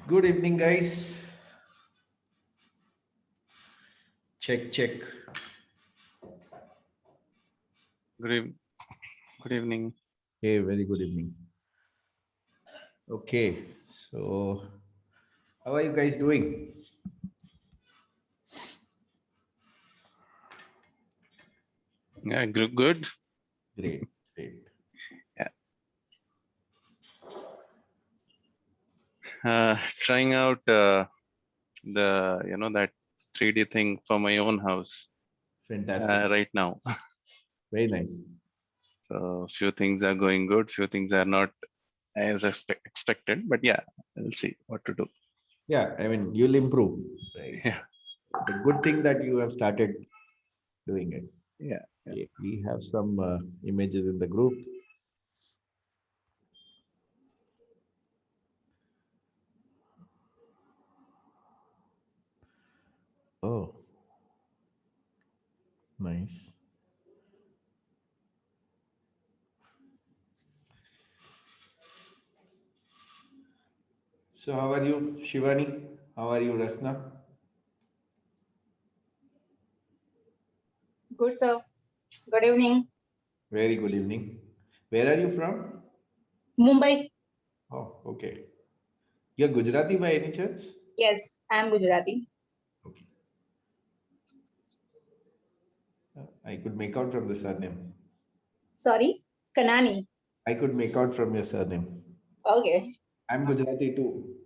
Good evening, guys. Check, check. Good, good evening. Hey, very good evening. Okay, so how are you guys doing? Yeah, good. Great, great. Yeah. Trying out that 3D thing for my own house Fantastic. right now. Very nice. So few things are going good, few things are not as expected. But yeah, we'll see what to do. Yeah, I mean, you'll improve, right? Yeah, The good thing that you have started doing it. yeah. Okay, we have some images in the group. Oh, nice. So, how are you, Shivani? How are you, Rasna? Good, sir. Good evening. Very good evening. Where are you from? Mumbai. Oh, okay. You're Gujarati by any chance? Yes, I am Gujarati. Okay. I could make out from the surname. Sorry, Kanani. I could make out from your surname. Okay. I'm Gujarati too.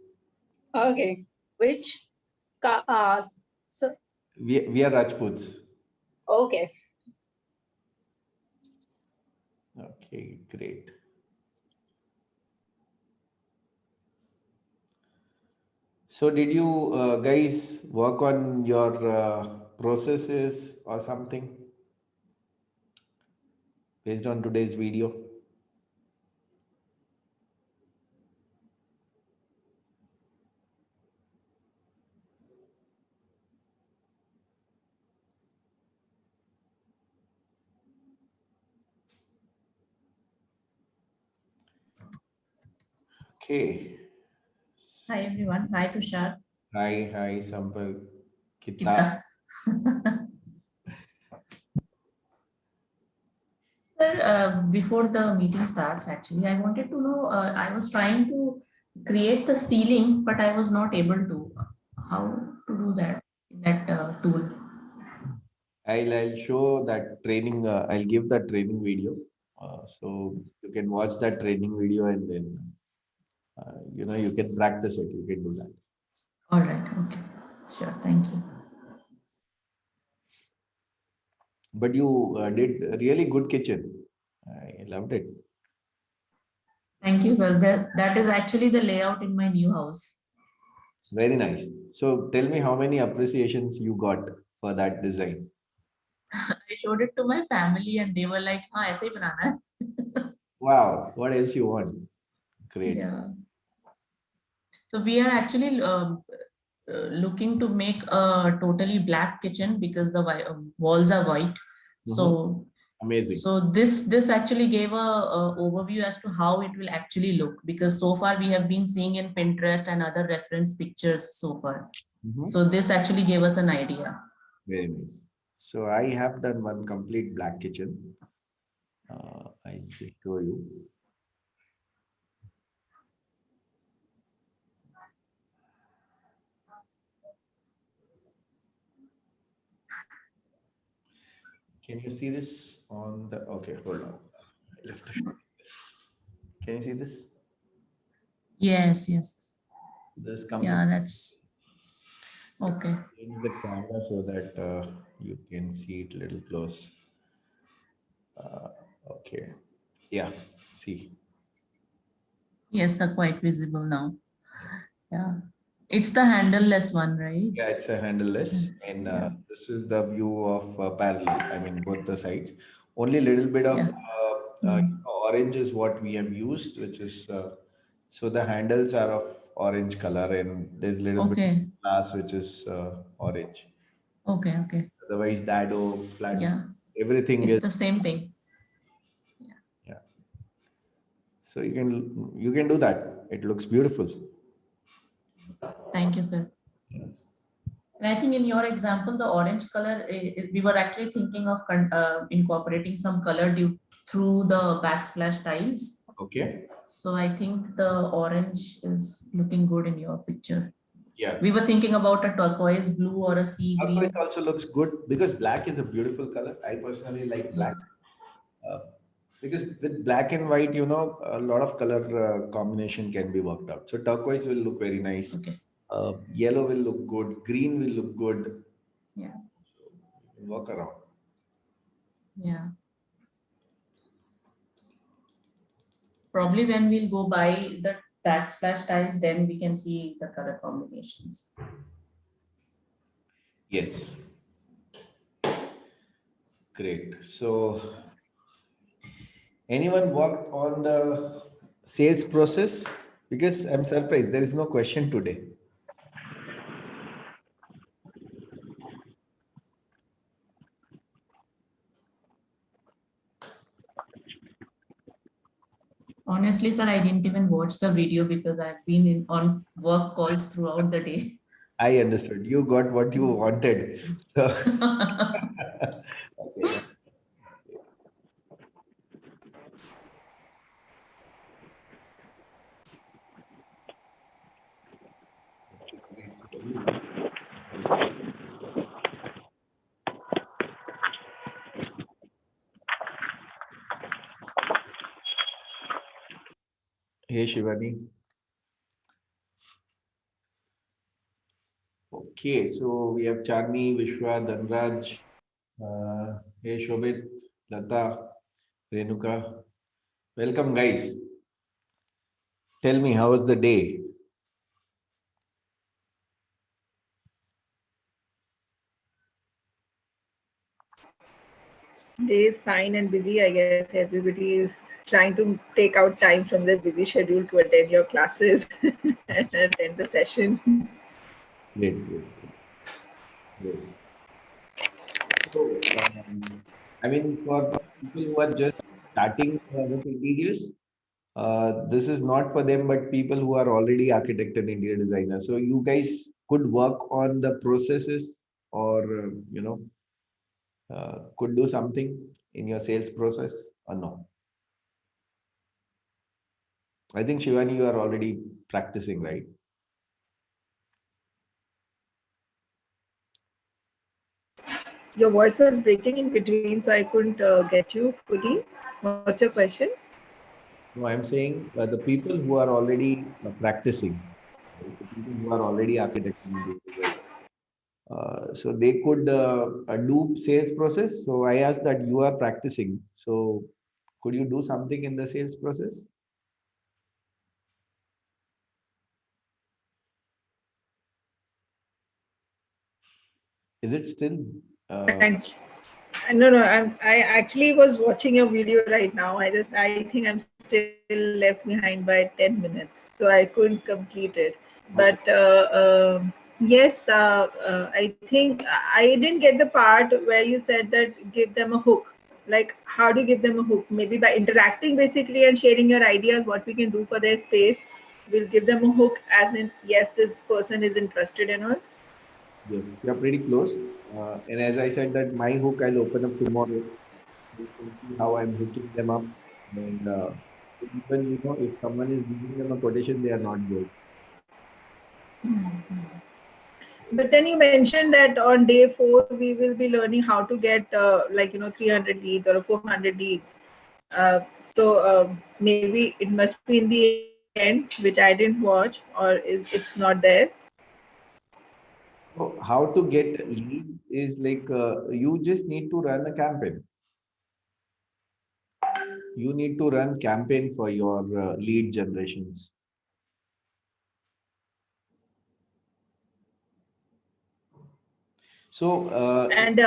Okay. Which? Ka so, We are Rajputs. okay. Okay, great. So, did you guys work on your processes or something based on today's video? Okay. Hi everyone. Hi Tushar. Hi, Sampal. Kita. Kita. Sir, before the meeting starts, actually, I wanted to know, I was trying to create the ceiling, but I was not able to. How to do that in that tool? I'll show that training. I'll give that training video. So you can watch that training video and then you can practice it. You can do that. All right. Okay. Sure. Thank you. But you did a really good kitchen. I loved it. Thank you, sir. That is actually the layout in my new house. It's very nice. So tell me how many appreciations you got for that design. I showed it to my family and they were like, "हाँ ऐसे ही बनाना है." Wow, what else you want? Great. Yeah. So we are actually looking to make a totally black kitchen because the walls are white. So Amazing. so this actually gave a overview as to how it will actually look, because so far we have been seeing in Pinterest and other reference pictures so far. So this actually gave us an idea. Very nice. So I have done one complete black kitchen. I'll just show you. Can you see this on the? Okay, hold on. I left to show. Can you see this? Yes, yes. This comes. Yeah, that's okay. Change the camera so that you can see it a little close. Okay. Yeah. See. Yes, are quite visible now. Yeah. It's the handleless one, right? Yeah, it's a handleless, and Yeah. this is the view of parallel. I mean, both the sides. Only little bit of Yeah. orange is what we have used, which is so the handles are of orange color, and there's a little bit of Okay. glass which is orange. Okay. Okay. Otherwise, dado, flat, Yeah. everything It's is the same thing. yeah. So you can do that. It looks beautiful. Thank you, sir. And I think in your example, the orange color, we were actually thinking of incorporating some color due through the backsplash tiles. Okay. So I think the orange is looking good in your picture. Yeah. We were thinking about a turquoise blue or a sea green. Turquoise also looks good because black is a beautiful color. I personally like black. Yes. Because with black and white, you know, a lot of color combination can be worked out. So turquoise will look very nice. Okay. Yellow will look good. Green will look good. Yeah. So you can work around. Yeah. Probably when we'll go buy the backsplash tiles, then we can see the color combinations. Yes. Great. So anyone worked on the sales process? Because I'm surprised there is no question today. Honestly, sir, I didn't even watch the video because I've been on work calls throughout the day. I understood. You got what you wanted. So, okay. Hey, Shivani. Okay, so we have Charmi, Vishwa, Dhanraj. Hey, Shobit, Lata, Renuka. Welcome, guys. Tell me, how was the day? Day is fine and busy. I guess everybody is trying to take out time from their busy schedule to attend your classes and attend the session. Great, great, great. So, I mean, for people who are just starting with interiors, this is not for them, but people who are already architect and interior designer. So you guys could work on the processes or, could do something in your sales process or no? I think Shivani, you are already practicing, right? Your voice was breaking in between, so I couldn't get you fully. What's your question? No, I'm saying the people who are already practicing, right? The people who are already architects and interior designers, so they could do sales process. So I asked that you are practicing. So could you do something in the sales process? Is it still? And no, I actually was watching your video right now. I think I'm still left behind by 10 minutes, so I couldn't complete it. Okay. But yes, I think I didn't get the part where you said that give them a hook. Like, how do you give them a hook? Maybe by interacting basically and sharing your ideas, what we can do for their space. We'll give them a hook, as in, yes, this person is interested in it. Yes, you're pretty close. And as I said, that my hook I'll open up tomorrow. You can see how I'm hooking them up. And even if someone is giving them a quotation, they are not good. But then you mentioned that on day 4 we will be learning how to get 300 leads or 400 leads. Maybe it must be in the end, which I didn't watch, or it's not there. So how to get lead is like you just need to run a campaign. You need to run campaign for your lead generations. So And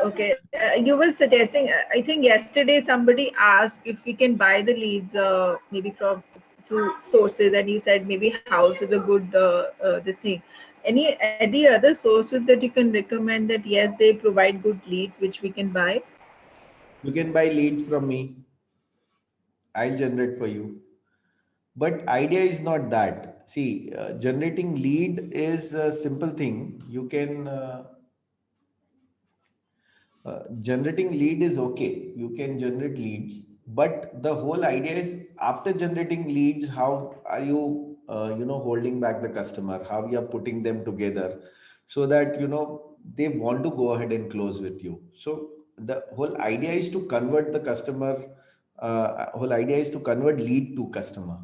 okay, you were suggesting. I think yesterday somebody asked if we can buy the leads, maybe from through sources, and you said maybe House is a good this thing. Any other sources that you can recommend that yes they provide good leads which we can buy? you can buy leads from me. I'll generate for you. But idea is not that. See, generating lead is a simple thing. You can generating lead is okay. You can generate leads, but the whole idea is after generating leads, how are you, holding back the customer? How you are putting them together so that they want to go ahead and close with you. So the whole idea is to convert the customer. Whole idea is to convert lead to customer,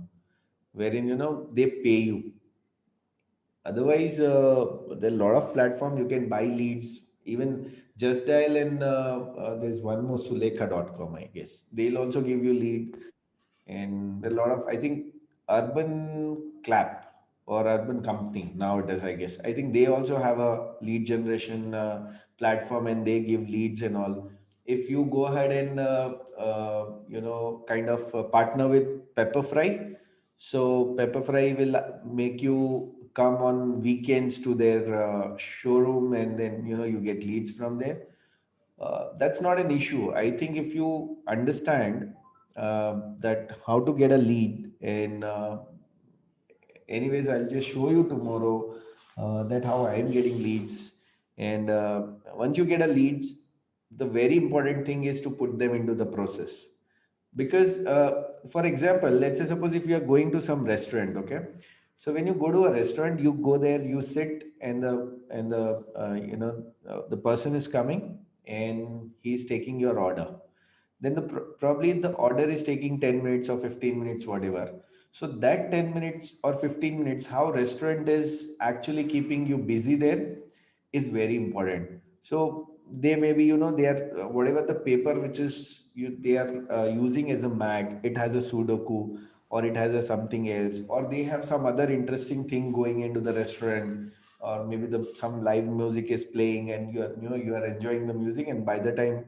wherein they pay you. Otherwise, there are a lot of platforms you can buy leads. Even Just Dial and there's one more Sulekha.com, I guess. They'll also give you lead. And a lot of, I think, Urban Clap or Urban Company nowadays, I guess. I think they also have a lead generation platform and they give leads and all. If you go ahead and, kind of partner with Pepperfry, so Pepperfry will make you come on weekends to their showroom, and then you get leads from there. That's not an issue. I think if you understand that how to get a lead, and anyways, I'll just show you tomorrow that how I'm getting leads. And once you get a leads, the very important thing is to put them into the process. Because for example, let's say suppose if you are going to some restaurant, okay, so when you go to a restaurant, you go there, you sit, and the person is coming and he's taking your order. Then probably the order is taking 10 minutes or 15 minutes, whatever. So that 10 minutes or 15 minutes, how restaurant is actually keeping you busy there is very important. So they maybe, they are whatever the paper which is they are using as a mat, it has a Sudoku, or it has a something else, or they have some other interesting thing going into the restaurant, or maybe some live music is playing and you are enjoying the music, and by the time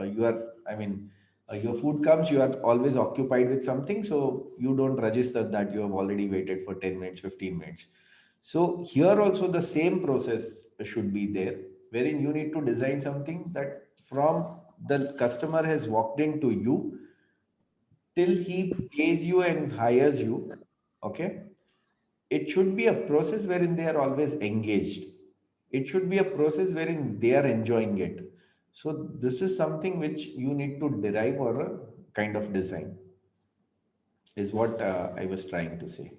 you are, I mean, your food comes, you are always occupied with something, so you don't register that you have already waited for 10 minutes, 15 minutes. So here also the same process should be there, wherein you need to design something that from the customer has walked into you till he pays you and hires you, okay? It should be a process wherein they are always engaged. It should be a process wherein they are enjoying it. So this is something which you need to derive or a kind of design, is what I was trying to say.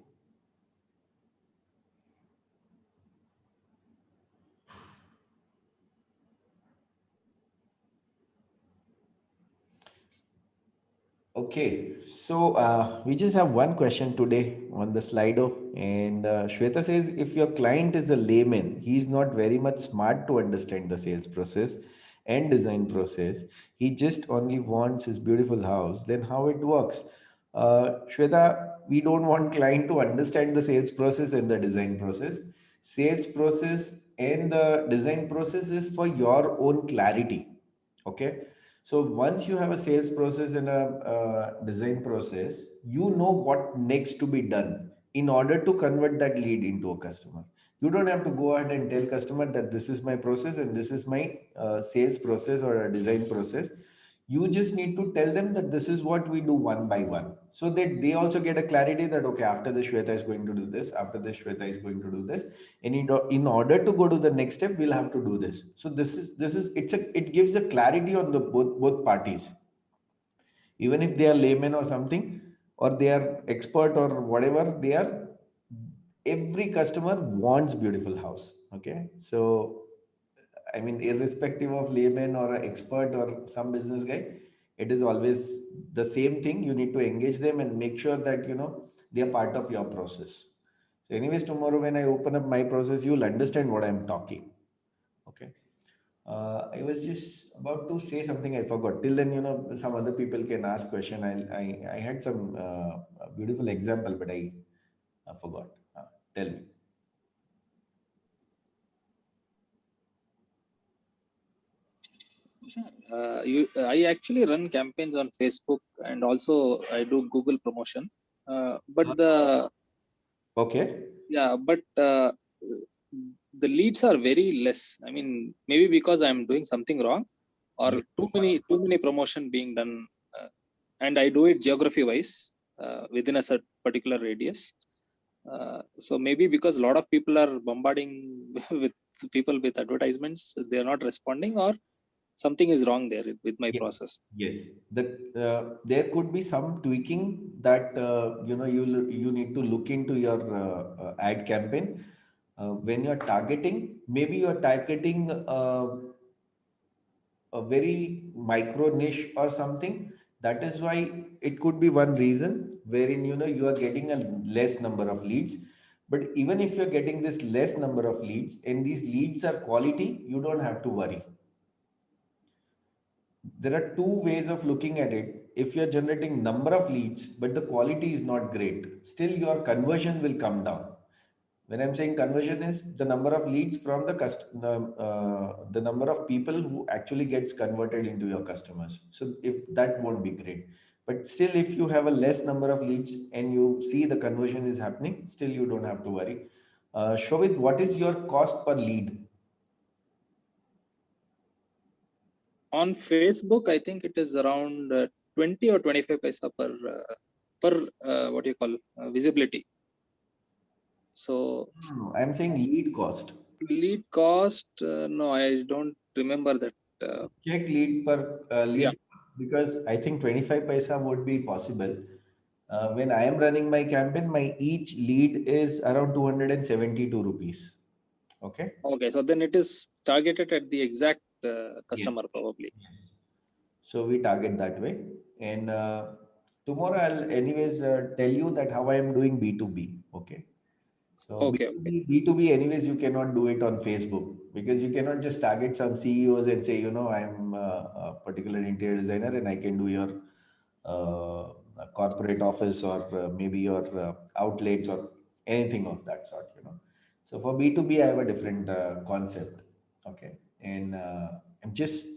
Okay, so we just have one question today on the Slido, and Shweta says, if your client is a layman, he is not very much smart to understand the sales process and design process. He just only wants his beautiful house. Then how it works? Shweta, we don't want client to understand the sales process and the design process. Sales process and the design process is for your own clarity. Okay, so once you have a sales process and a design process, you know what next to be done in order to convert that lead into a customer. You don't have to go ahead and tell customer that this is my process and this is my sales process or a design process. You just need to tell them that this is what we do one by one, so that they also get a clarity that, okay, after this Shweta is going to do this, after this Shweta is going to do this, and in order to go to the next step, we'll have to do this. So it gives a clarity on the both parties, even if they are laymen or something, or they are expert or whatever they are. Every customer wants beautiful house. Okay, so I mean, irrespective of layman or an expert or some business guy, it is always the same thing. You need to engage them and make sure that they are part of your process. So, anyways, tomorrow when I open up my process, you'll understand what I'm talking. Okay. I was just about to say something I forgot. Till then, some other people can ask question. I had some beautiful example, but I forgot. Tell me. I actually run campaigns on Facebook, and also I do Google promotion. But Okay. the leads are very less. I mean, maybe because I'm doing something wrong, or too many promotion being done, and I do it geography wise. within a particular radius. So maybe because a lot of people are bombarding with people with advertisements, they are not responding, or something is wrong there with my Yes. process. Yes, there could be some tweaking that you need to look into your ad campaign. When you're targeting, maybe you're targeting a very micro niche or something. That is why it could be one reason wherein you are getting a less number of leads. But even if you're getting this less number of leads and these leads are quality, you don't have to worry. There are two ways of looking at it. If you're generating number of leads but the quality is not great, still your conversion will come down. When I'm saying conversion is the number of leads from the number of people who actually gets converted into your customers. So if that won't be great, but still if you have a less number of leads and you see the conversion is happening, still you don't have to worry. Shobit, what is your cost per lead? On Facebook, I think it is around 20 or 25 paisa per what do you call visibility. So No, I'm saying lead cost. lead cost, no, I don't remember that. Check lead per lead Yeah. cost, because I think 25 paisa would be possible. When I am running my campaign, my each lead is around 272 rupees. Okay. Okay, so then it is targeted at the exact Yes. customer probably. Yes. So we target that way. And tomorrow I'll anyways tell you that how I am doing B2B. Okay. So Okay, B2B, anyways, you cannot do it on Facebook because you cannot just target some CEOs and say, I'm a particular interior designer and I can do your corporate office or maybe your outlets or anything of that sort. So for B2B, I have a different concept. Okay. And I'm just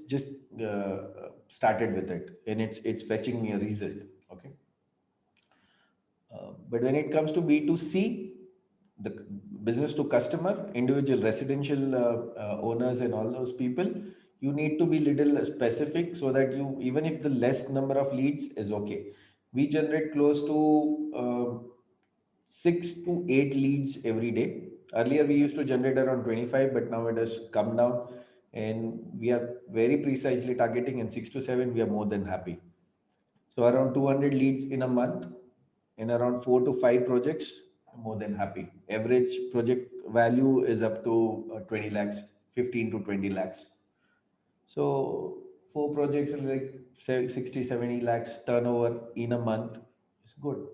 started with it and it's fetching me a result. Okay. But when it comes to B2C, the business to customer, individual residential owners and all those people, you need to be little specific so that you, even if the less number of leads is okay. We generate close to 6 to 8 leads every day. Earlier we used to generate around 25, but now it has come down and we are very precisely targeting, and 6 to 7 we are more than happy. So around 200 leads in a month in around 4 to 5 projects, more than happy. Average project value is up to 20 lakhs, 15 to 20 lakhs. So 4 projects are like 60, 70 lakhs turnover in a month. It's good.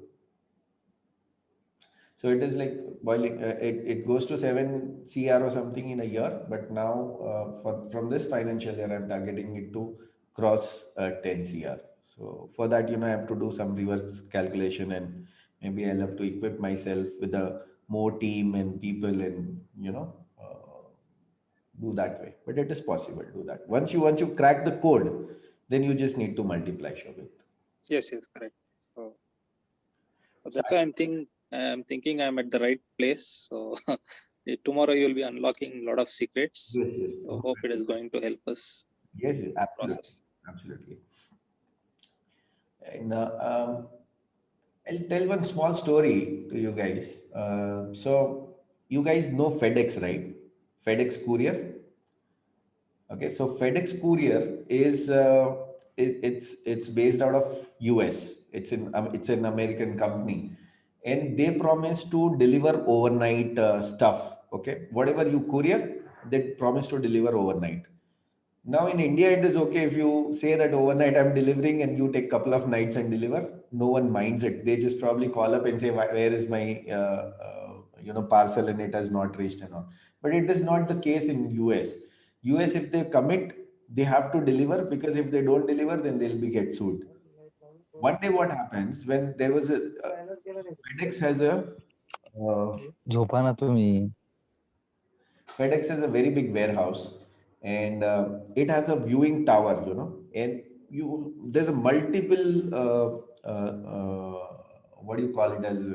So it is like boiling, it goes to 7 CR or something in a year. But now from this financial year, I'm targeting it to cross 10 CR. So for that, I have to do some reverse calculation, and maybe I'll have to equip myself with a more team and people and, do that way. But it is possible to do that. Once you crack the code, then you just need to multiply, Shobit. yes, correct. So So that's why I'm thinking I'm at the right place. So tomorrow you'll be unlocking a lot of secrets. yes, yes. So hope it is going to help us Yes, in yes, the process. absolutely. And I'll tell one small story to you guys. So you guys know FedEx, right? FedEx Courier. Okay, so FedEx Courier is it's based out of US. It's an American company, and they promise to deliver overnight stuff. Okay, whatever you courier, they promise to deliver overnight. Now in India, it is okay if you say that overnight I'm delivering and you take couple of nights and deliver. No one minds it. They just probably call up and say, Where is my parcel and it has not reached and all." But it is not the case in US. US, if they commit, they have to deliver, because if they don't deliver, then they'll be get sued. One day, what happens when there was a FedEx has a uh, झोपा ना तुम्ही. FedEx has a very big warehouse, and it has a viewing tower, and there's a multiple what do you call it as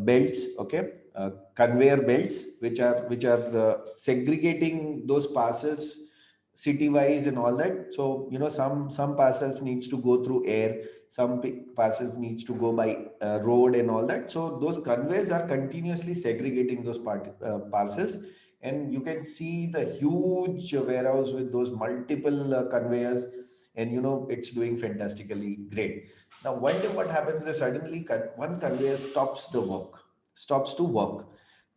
belts, okay, conveyor belts, which are segregating those parcels city wise and all that. So, some parcels needs to go through air, some parcels needs to go by road and all that. So those conveyors are continuously segregating those parcels, and you can see the huge warehouse with those multiple conveyors, and it's doing fantastically great. Now one day what happens is suddenly one conveyor stops to work.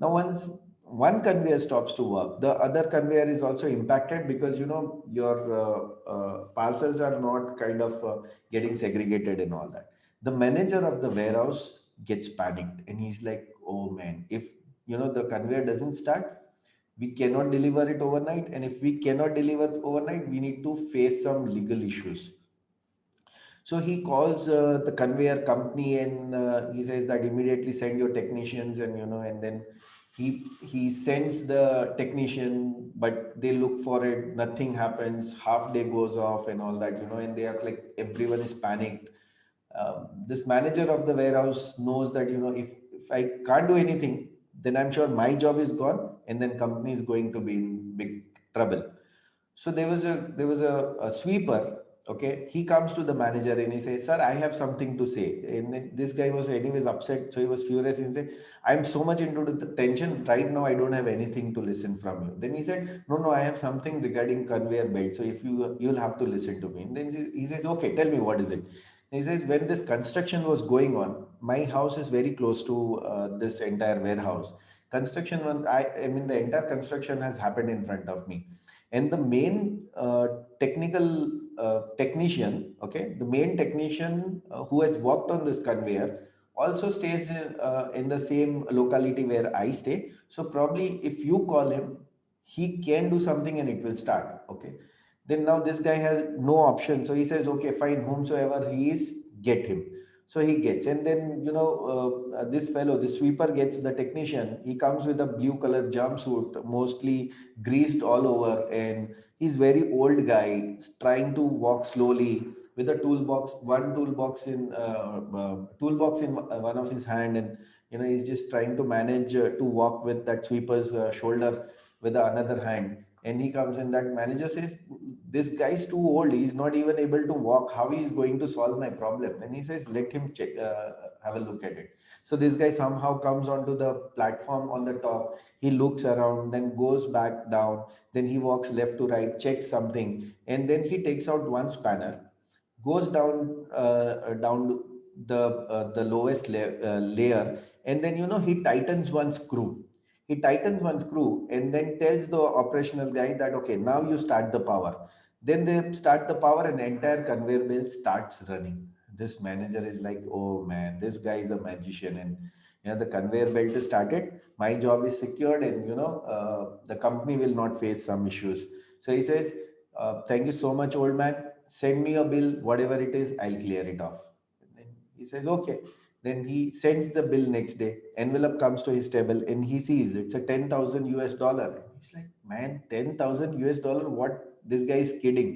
Now once one conveyor stops to work, the other conveyor is also impacted, because your parcels are not kind of getting segregated and all that. The manager of the warehouse gets panicked, and he's like, oh man, if the conveyor doesn't start, we cannot deliver it overnight, and if we cannot deliver overnight, we need to face some legal issues. So he calls the conveyor company, and he says that immediately send your technicians, and and then he sends the technician, but they look for it, nothing happens, half day goes off and all that, and they are like, everyone is panicked. This manager of the warehouse knows that if I can't do anything, then I'm sure my job is gone, and then company is going to be in big trouble. So there was a sweeper. Okay, he comes to the manager and he says, "Sir, I have something to say." And then this guy was anyways upset, so he was furious and said, "I'm so much into the tension right now. I don't have anything to listen from you." Then he said, "No, no, I have something regarding conveyor belt. So if you'll have to listen to me." And then he says, "Okay, tell me what is it." He says, "When this construction was going on, my house is very close to this entire warehouse. Construction, I mean, the entire construction has happened in front of me, and the main technical technician, okay, the main technician who has worked on this conveyor also stays in the same locality where I stay. So probably if you call him, he can do something and it will start." Okay, then now this guy has no option, so he says, "Okay, fine, whomsoever he is, get him." So he gets, and then this fellow, the sweeper, gets the technician. He comes with a blue color jumpsuit, mostly greased all over, and he's very old guy, trying to walk slowly with a toolbox in one of his hand, and he's just trying to manage to walk with that sweeper's shoulder with the another hand. And he comes in, that manager says, "This guy's too old, he's not even able to walk, how he is going to solve my problem?" And he says, "Let him check, have a look at it." So this guy somehow comes onto the platform on the top, he looks around, then goes back down, then he walks left to right, checks something, and then he takes out one spanner, goes down the lowest layer, and then he tightens one screw. And then tells the operational guy that, "Okay, now you start the power." Then they start the power, and the entire conveyor belt starts running. This manager is like, "Oh man, this guy is a magician." And the conveyor belt is started, my job is secured, and the company will not face some issues. So he says, "Thank you so much, old man. Send me a bill, whatever it is, I'll clear it off." And then he says, "Okay." Then he sends the bill next day. Envelope comes to his table, and he sees it's a 10,000 US dollar. He's like, "Man, 10,000 US dollar? What? This guy is kidding.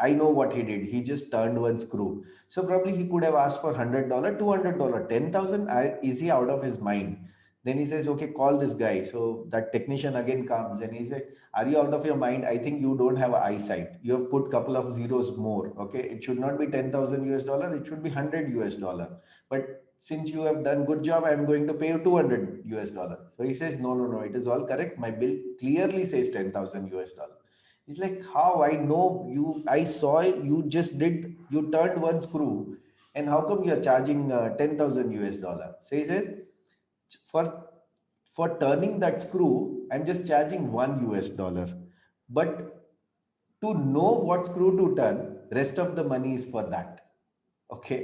I know what he did. He just turned one screw." So probably he could have asked for $100, $200, 10,000. Is he out of his mind? Then he says, "Okay, call this guy." So that technician again comes, and he said, "Are you out of your mind? I think you don't have eyesight. You have put couple of zeros more. Okay, it should not be 10,000 US dollar. It should be 100 US dollar. But since you have done good job, I'm going to pay you 200 US dollar." So he says, "No, no, no. It is all correct. My bill clearly says 10,000 US dollar." He's like, "How? I know you. I saw it. You just did. You turned one screw, and how come you're charging 10,000 US dollar?" So he says, for for turning that screw, I'm just charging $1 US. But to know what screw to turn, rest of the money is for that. Okay.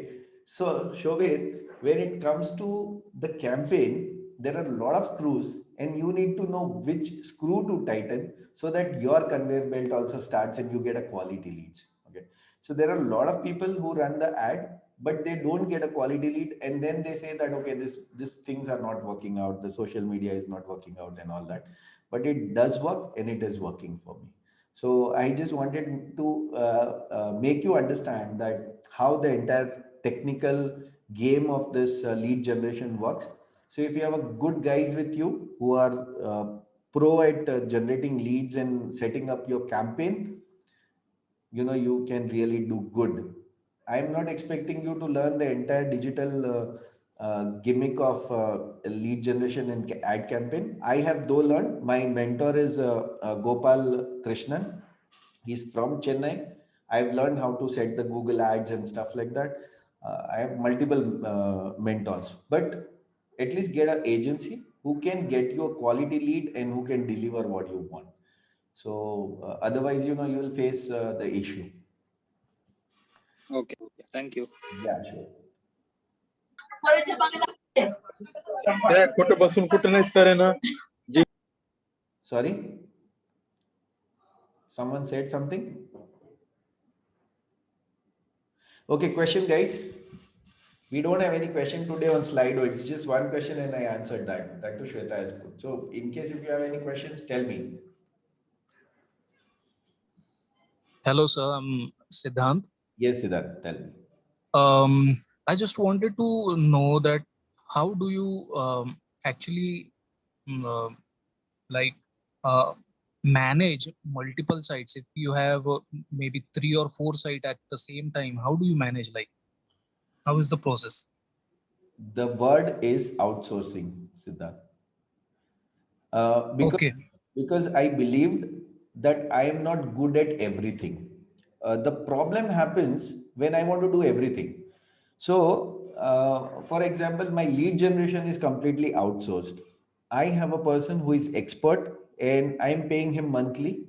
So Shobit, when it comes to the campaign, there are a lot of screws, and you need to know which screw to tighten so that your conveyor belt also starts and you get a quality leads. Okay. So there are a lot of people who run the ad, but they don't get a quality lead, and then they say that, "Okay, this things are not working out, the social media is not working out and all that." But it does work, and it is working for me. So I just wanted to make you understand that how the entire technical game of this lead generation works. So if you have a good guys with you who are pro at generating leads and setting up your campaign, you can really do good. I'm not expecting you to learn the entire digital gimmick of lead generation and ad campaign. I have though learned. My mentor is Gopal Krishnan. He's from Chennai. I've learned how to set the Google ads and stuff like that. I have multiple mentors, but at least get an agency who can get you a quality lead and who can deliver what you want. So otherwise, you will face the issue. Okay. Thank you. Yeah, sure. कुठं बसून कुठं नाहीच करे ना. Sorry? Someone said something? Okay, question, guys. We don't have any question today on Slido. It's just one question and I answered that. That too Shweta has put. So in case if you have any questions, tell me. Hello, sir. I'm Siddhant. Yes, Siddharth, tell me. I just wanted to know that how do you actually like manage multiple sites? If you have maybe 3 or 4 sites at the same time, how do you manage? Like, how is the process? The word is outsourcing, Siddharth. Because I believed that I am not good at everything. The problem happens when I want to do everything. So, for example, my lead generation is completely outsourced. I have a person who is expert and I'm paying him monthly.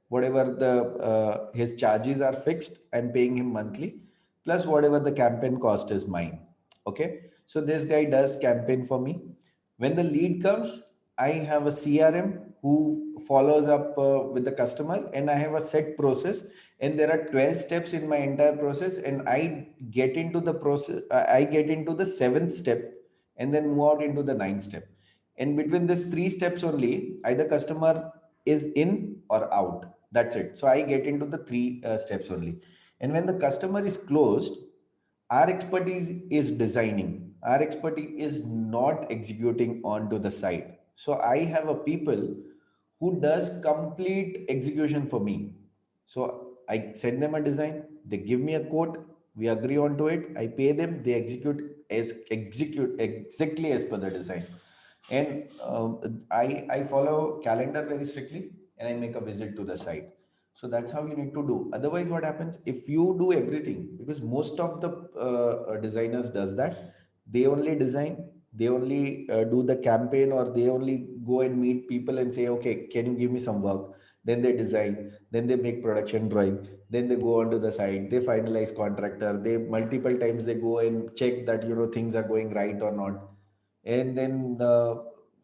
Whatever the his charges are fixed, I'm paying him monthly, plus whatever the campaign cost is mine. Okay, so this guy does campaign for me. When the lead comes, I have a CRM who follows up with the customer, and I have a set process. And there are 12 steps in my entire process, and I get into the process. I get into the 7th step, and then move out into the 9th step. And between these 3 steps only, either customer is in or out. That's it. So I get into the 3 steps only. And when the customer is closed, our expertise is designing. Our expertise is not executing onto the site. So I have a people who does complete execution for me. So I send them a design, they give me a quote, we agree on to it, I pay them, they execute exactly as per the design. And I follow calendar very strictly and I make a visit to the site. So that's how you need to do. Otherwise, what happens if you do everything? Because most of the designers does that. They only design, they only do the campaign, or they only go and meet people and say, okay, can you give me some work? Then they design, then they make production drawing, then they go onto the site, they finalize contractor, they multiple times they go and check that things are going right or not. And then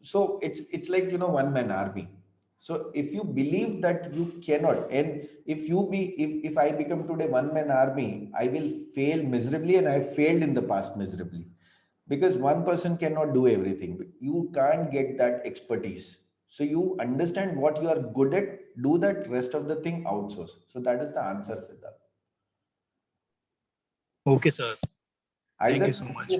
so it's like one man army. So if you believe that you cannot, and if I become today one man army, I will fail miserably, and I failed in the past miserably, because one person cannot do everything. You can't get that expertise. So you understand what you are good at, do that, rest of the thing outsource. So that is the answer, Siddharth. Okay, sir. Thank you so Either much.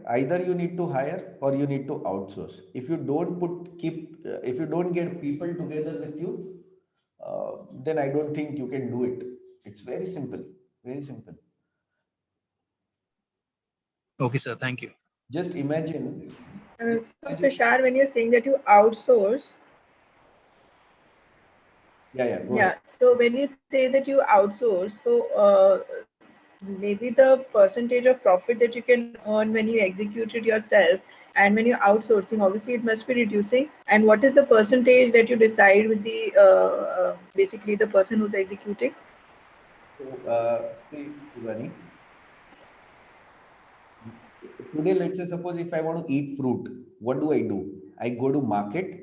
either you need to hire or you need to outsource. If you don't if you don't get people together with you, then I don't think you can do it. It's very simple, very simple. Okay, sir. Thank you. Just imagine. So Tushar, when you're saying that you outsource, Go ahead. so when you say that you outsource, so maybe the percentage of profit that you can earn when you execute it yourself and when you're outsourcing, obviously it must be reducing. And what is the percentage that you decide with the basically the person who's executing? So, see, Ivani, today, let's say, suppose if I want to eat fruit, what do? I go to market.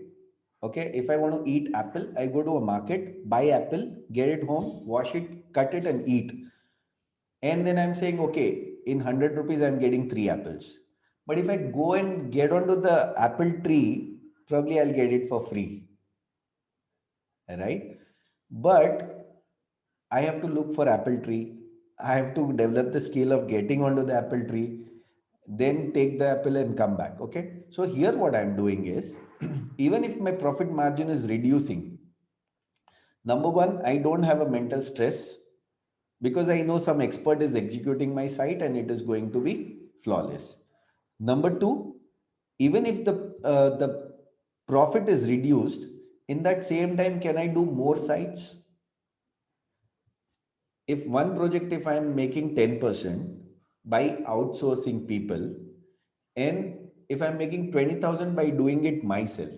Okay, if I want to eat apple, I go to a market, buy apple, get it home, wash it, cut it, and eat. And then I'm saying, okay, in 100 rupees, I'm getting 3 apples. But if I go and get onto the apple tree, probably I'll get it for free. Right? But I have to look for apple tree. I have to develop the skill of getting onto the apple tree, then take the apple and come back. Okay. So here what I'm doing is even if my profit margin is reducing, number one, I don't have a mental stress because I know some expert is executing my site and it is going to be flawless. Number two, even if the profit is reduced, in that same time, can I do more sites? If one project, if I'm making 10% by outsourcing people, and if I'm making 20,000 by doing it myself,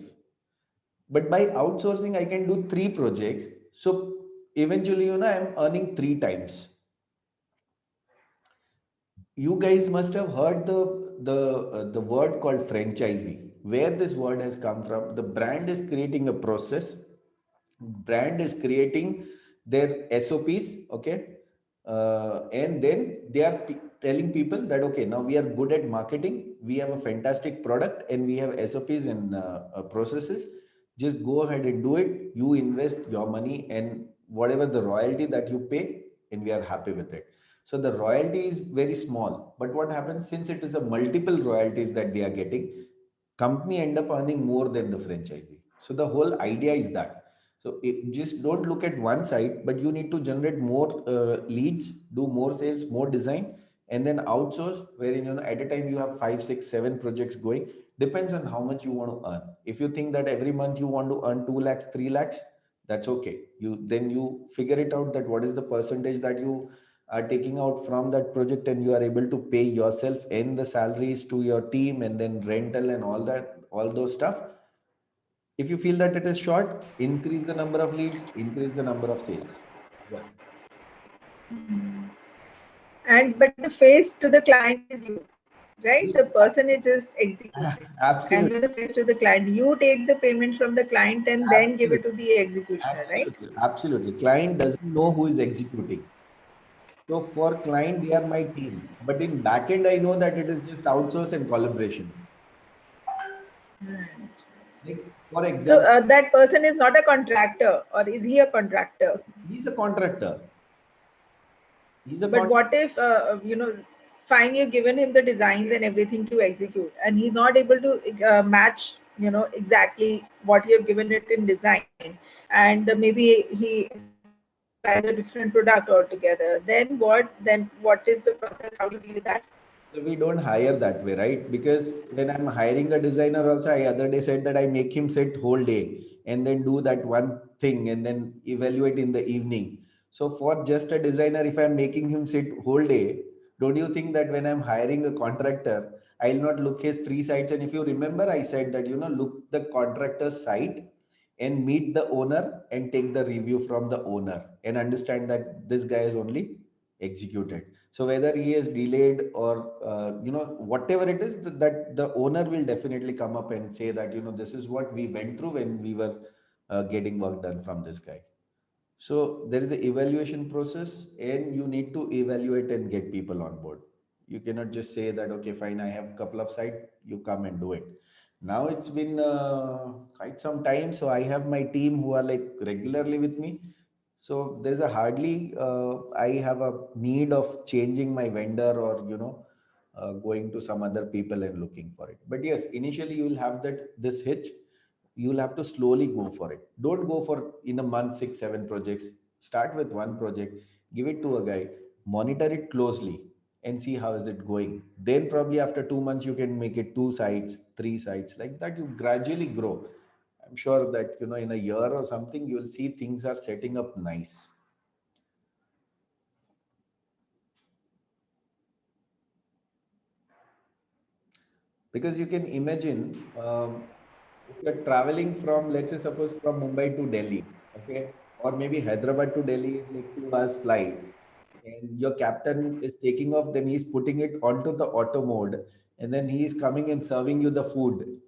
but by outsourcing, I can do 3 projects. So eventually, I'm earning 3 times. You guys must have heard the word called franchisee. Where this word has come from? The brand is creating a process. Brand is creating their SOPs, okay, and then they are telling people that okay, now we are good at marketing. We have a fantastic product, and we have SOPs and processes. Just go ahead and do it. You invest your money and whatever the royalty that you pay, and we are happy with it. So the royalty is very small, but what happens, since it is a multiple royalties that they are getting, company end up earning more than the franchisee. So the whole idea is that. So just don't look at one side, but you need to generate more leads, do more sales, more design, and then outsource. Wherein at a time you have 5, 6, 7 projects going. Depends on how much you want to earn. If you think that every month you want to earn 2 lakhs, 3 lakhs, that's okay. You figure it out that what is the percentage that you are taking out from that project, and you are able to pay yourself and the salaries to your team, and then rental and all that, all those stuff. If you feel that it is short, increase the number of leads, increase the number of sales. Yeah. And but the face to the client is you, right? Yes. The person is just executing. And Absolutely. you're the face to the client. You take the payment from the client and then give it to the executioner, right? Absolutely. Client doesn't know who is executing. So for client, they are my team. But in backend, I know that it is just outsource and collaboration. Like, for So example, that person is not a contractor, or is he a contractor? he's a contractor. He's a But what if fine, you've given him the designs and everything to execute, and he's not able to match exactly what you have given it in design, and maybe he buys a different product altogether. Then what? Then what is the process? How do you deal with that? So we don't hire that way, right? Because when I'm hiring a designer also, I other day said that I make him sit whole day and then do that one thing and then evaluate in the evening. So for just a designer, if I'm making him sit whole day, don't you think that when I'm hiring a contractor, I'll not look his 3 sites? And if you remember, I said that, look the contractor's site and meet the owner and take the review from the owner and understand that this guy is only executed. So whether he is delayed or whatever it is, that the owner will definitely come up and say that this is what we went through when we were getting work done from this guy. So there is an evaluation process, and you need to evaluate and get people on board. You cannot just say that okay, fine, I have a couple of sites, you come and do it. Now it's been quite some time, so I have my team who are like regularly with me. So there's a hardly I have a need of changing my vendor or going to some other people and looking for it. But yes, initially you will have this hitch. You'll have to slowly go for it. Don't go for in a month 6 7 projects. Start with one project, give it to a guy, monitor it closely, and see how is it going. Then probably after 2 months you can make it 2 sites, 3 sites, like that. You gradually grow. I'm sure that in a year or something you'll see things are setting up nice. Because you can imagine, if you're traveling from, let's say, suppose from Mumbai to Delhi, okay, or maybe Hyderabad to Delhi is like 2 hours flight, and your captain is taking off, then he's putting it onto the auto mode, and then he's coming and serving you the food,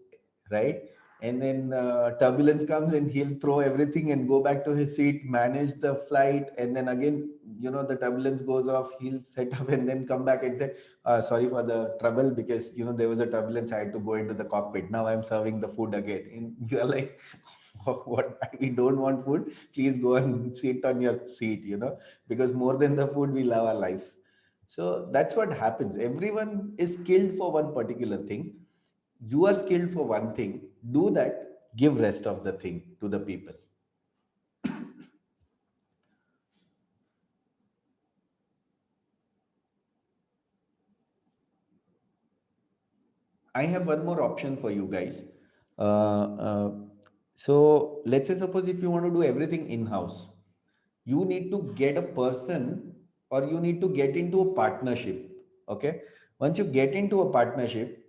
right? And then turbulence comes and he'll throw everything and go back to his seat, manage the flight, and then again, the turbulence goes off, he'll set up and then come back and say, sorry for the trouble, because there was a turbulence, I had to go into the cockpit, now I'm serving the food again. And you're like, what, we don't want food, please go and sit on your seat, because more than the food, we love our life. So that's what happens. Everyone is skilled for one particular thing. You are skilled for one thing, do that, give rest of the thing to the people. I have one more option for you guys. So let's say suppose if you want to do everything in-house, you need to get a person or you need to get into a partnership. Okay. Once you get into a partnership,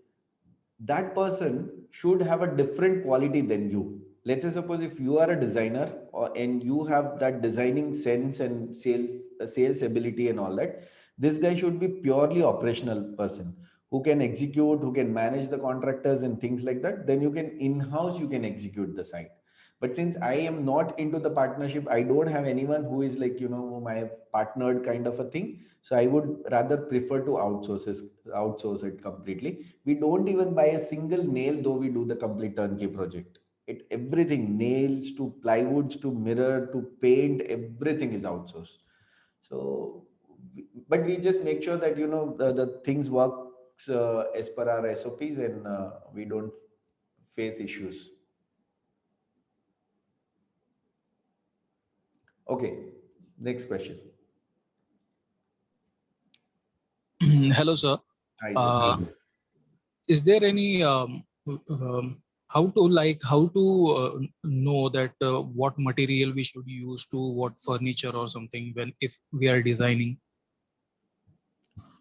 that person should have a different quality than you. Let's say suppose if you are a designer and you have that designing sense and sales ability and all that, this guy should be purely operational person who can execute, who can manage the contractors and things like that. Then you can in-house, you can execute the site. But since I am not into the partnership, I don't have anyone who is like, whom I have partnered kind of a thing. So I would rather prefer to outsource it completely. We don't even buy a single nail, though we do the complete turnkey project. Everything, nails to plywoods to mirror to paint, everything is outsourced. So, but we just make sure that, the things work as per our SOPs and we don't face issues. Okay, next question. Hello, sir. Hi. Is there any how to know that what material we should use to what furniture or something if we are designing?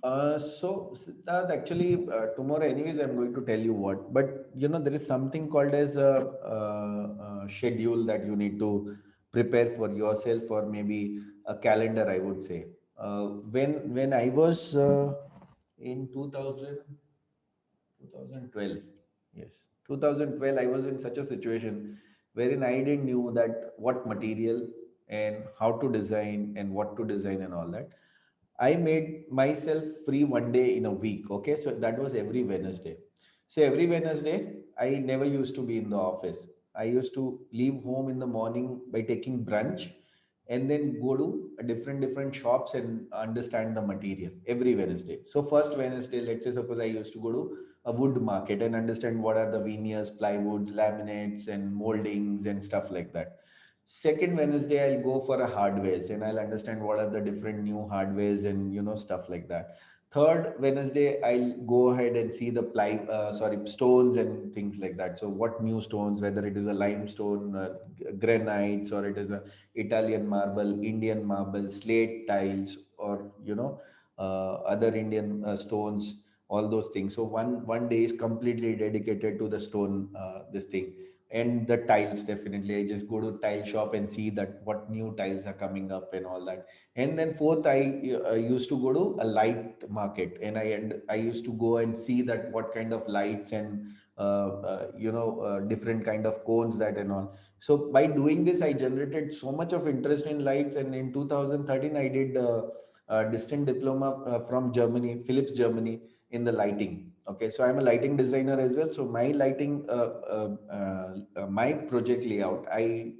So Siddharth, actually tomorrow anyways I'm going to tell you what, but there is something called as a schedule that you need to prepare for yourself, or maybe a calendar, I would say. When I was in 2012, yes, 2012, I was in such a situation wherein I didn't knew that what material and how to design and what to design and all that. I made myself free one day in a week. Okay. So that was every Wednesday. So every Wednesday, I never used to be in the office. I used to leave home in the morning by taking brunch and then go to a different shops and understand the material every Wednesday. So first Wednesday, let's say suppose I used to go to a wood market and understand what are the veneers, plywoods, laminates and moldings and stuff like that. Second Wednesday, I'll go for a hardwares and I'll understand what are the different new hardwares and stuff like that. Third Wednesday, I'll go ahead and see the stones and things like that. So what new stones, whether it is a limestone, granites, or it is a Italian marble, Indian marble, slate tiles, or other Indian stones, all those things. So one day is completely dedicated to the stone, this thing. And the tiles, definitely I just go to tile shop and see that what new tiles are coming up and all that. And then fourth, I used to go to a light market and I used to go and see that what kind of lights and different kind of cones that and all. So by doing this, I generated so much of interest in lights, and in 2013 I did a distant diploma from Germany, Philips Germany, in the lighting. Okay, so I'm a lighting designer as well. So my lighting, my project layout, I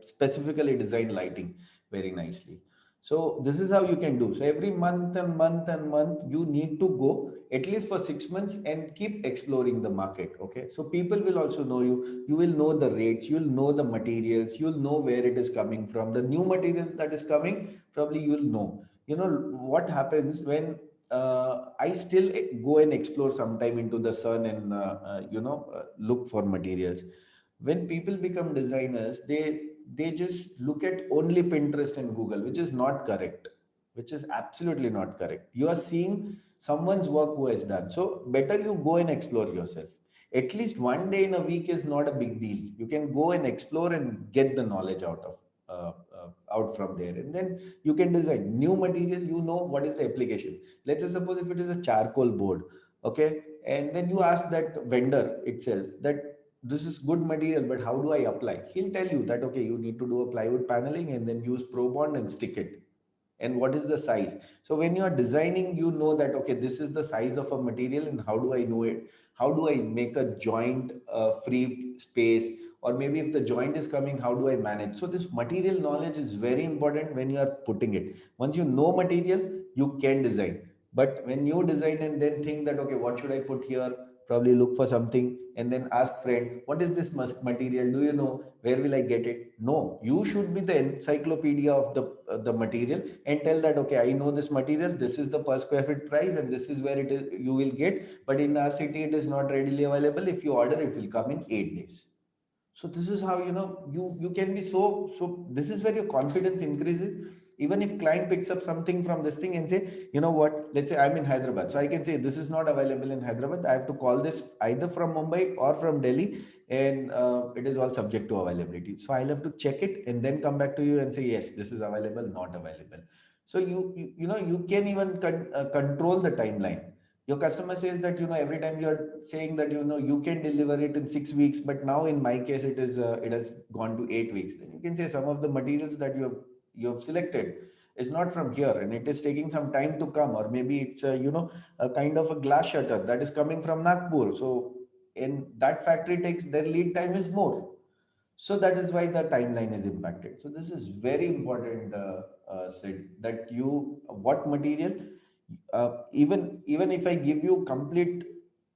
specifically design lighting very nicely. So this is how you can do. So every month and month and month, you need to go at least for 6 months and keep exploring the market. Okay, so people will also know you. You will know the rates. You will know the materials. You will know where it is coming from. The new material that is coming, probably you will know. What happens when I still go and explore sometime into the sun and look for materials. When people become designers, they just look at only Pinterest and Google, which is not correct, which is absolutely not correct. You are seeing someone's work who has done. So better you go and explore yourself. At least one day in a week is not a big deal. You can go and explore and get the knowledge out from there, and then you can design new material. What is the application. Let's say suppose if it is a charcoal board, okay, and then you ask that vendor itself that this is good material, but how do I apply? He'll tell you that, okay, you need to do a plywood paneling and then use Pro Bond and stick it. And what is the size? So when you are designing, you know that, okay, this is the size of a material, and how do I know it? How do I make a joint free space? Or maybe if the joint is coming, how do I manage? So this material knowledge is very important when you are putting it. Once you know material, you can design. But when you design and then think that, okay, what should I put here? probably look for something and then ask friend, what is this material? Do you know? Where will I get it? No, you should be the encyclopedia of the material and tell that, okay, I know this material, this is the per square feet price and this is where it is you will get. But in our city, it is not readily available. If you order, it will come in 8 days. So this is how, you can be so this is where your confidence increases. Even if client picks up something from this thing and say, you know what, let's say I'm in Hyderabad. So I can say this is not available in Hyderabad. I have to call this either from Mumbai or from Delhi, and it is all subject to availability. So I'll have to check it and then come back to you and say, yes, this is available, not available. So you can even control the timeline. Your customer says that, every time you're saying that, you can deliver it in 6 weeks, but now in my case, it has gone to 8 weeks. Then you can say some of the materials that you have selected is not from here and it is taking some time to come, or maybe it's a kind of a glass shutter that is coming from Nagpur. So in that factory their lead time is more. So that is why the timeline is impacted. So this is very important, Sid, that what material, even if I give you complete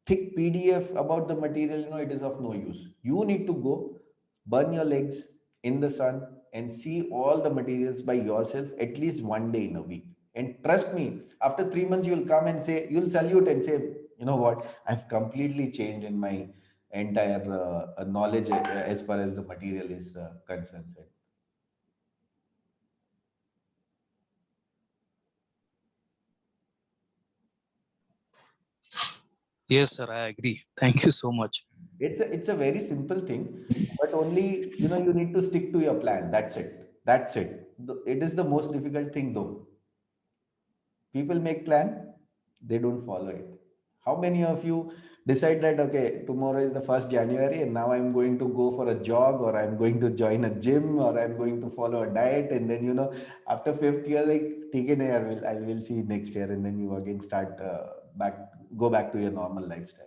thick PDF about the material, it is of no use. You need to go burn your legs in the sun and see all the materials by yourself at least one day in a week. And trust me, after 3 months, you'll salute and say, you know what, I've completely changed in my entire knowledge as far as the material is concerned. Yes, sir, I agree. Thank you so much. It's a very simple thing, but only, you need to stick to your plan. That's it. That's it. It is the most difficult thing though. People make plan, they don't follow it. How many of you decide that, okay, tomorrow is the 1st January and now I'm going to go for a jog, or I'm going to join a gym, or I'm going to follow a diet, and then, after 5th year, like, take an year, I will see next year, and then you again start go back to your normal lifestyle.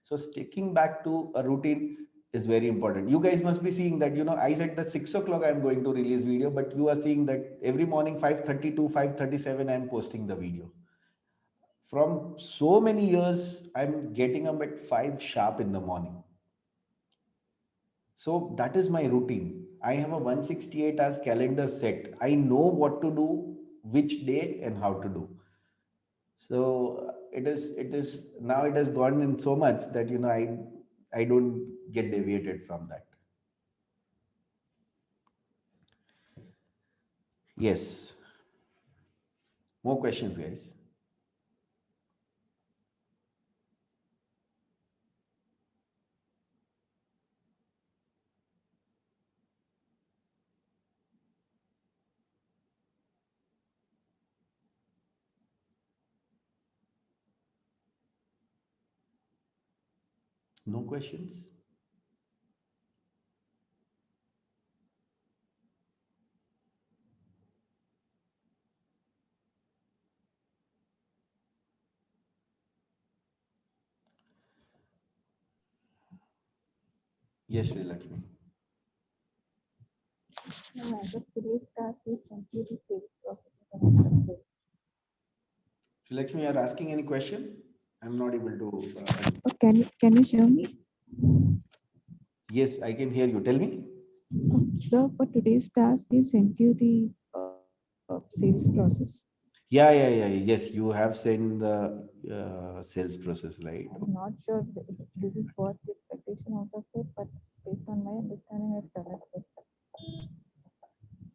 So sticking back to a routine is very important. You guys must be seeing that, I said that 6 o'clock I'm going to release video, but you are seeing that every morning 5:30 to 5:37 I'm posting the video. From so many years, I'm getting up at 5 sharp in the morning. So that is my routine. I have a 168 hours calendar set. I know what to do, which day and how to do. So it is now it has gone in so much that, I don't get deviated from that. Yes. More questions, guys. No questions? Yes, Sri Lakshmi. But today's task will send you the sales process. Sri Lakshmi, you are asking any question? I'm not able to. Can you hear me? Yes, I can hear you. Tell me. So for today's task, we sent you the sales process. Yeah. Yes, you have sent the sales process, right? I'm not sure if this is what the expectation out of it, but based on my understanding, I've done it.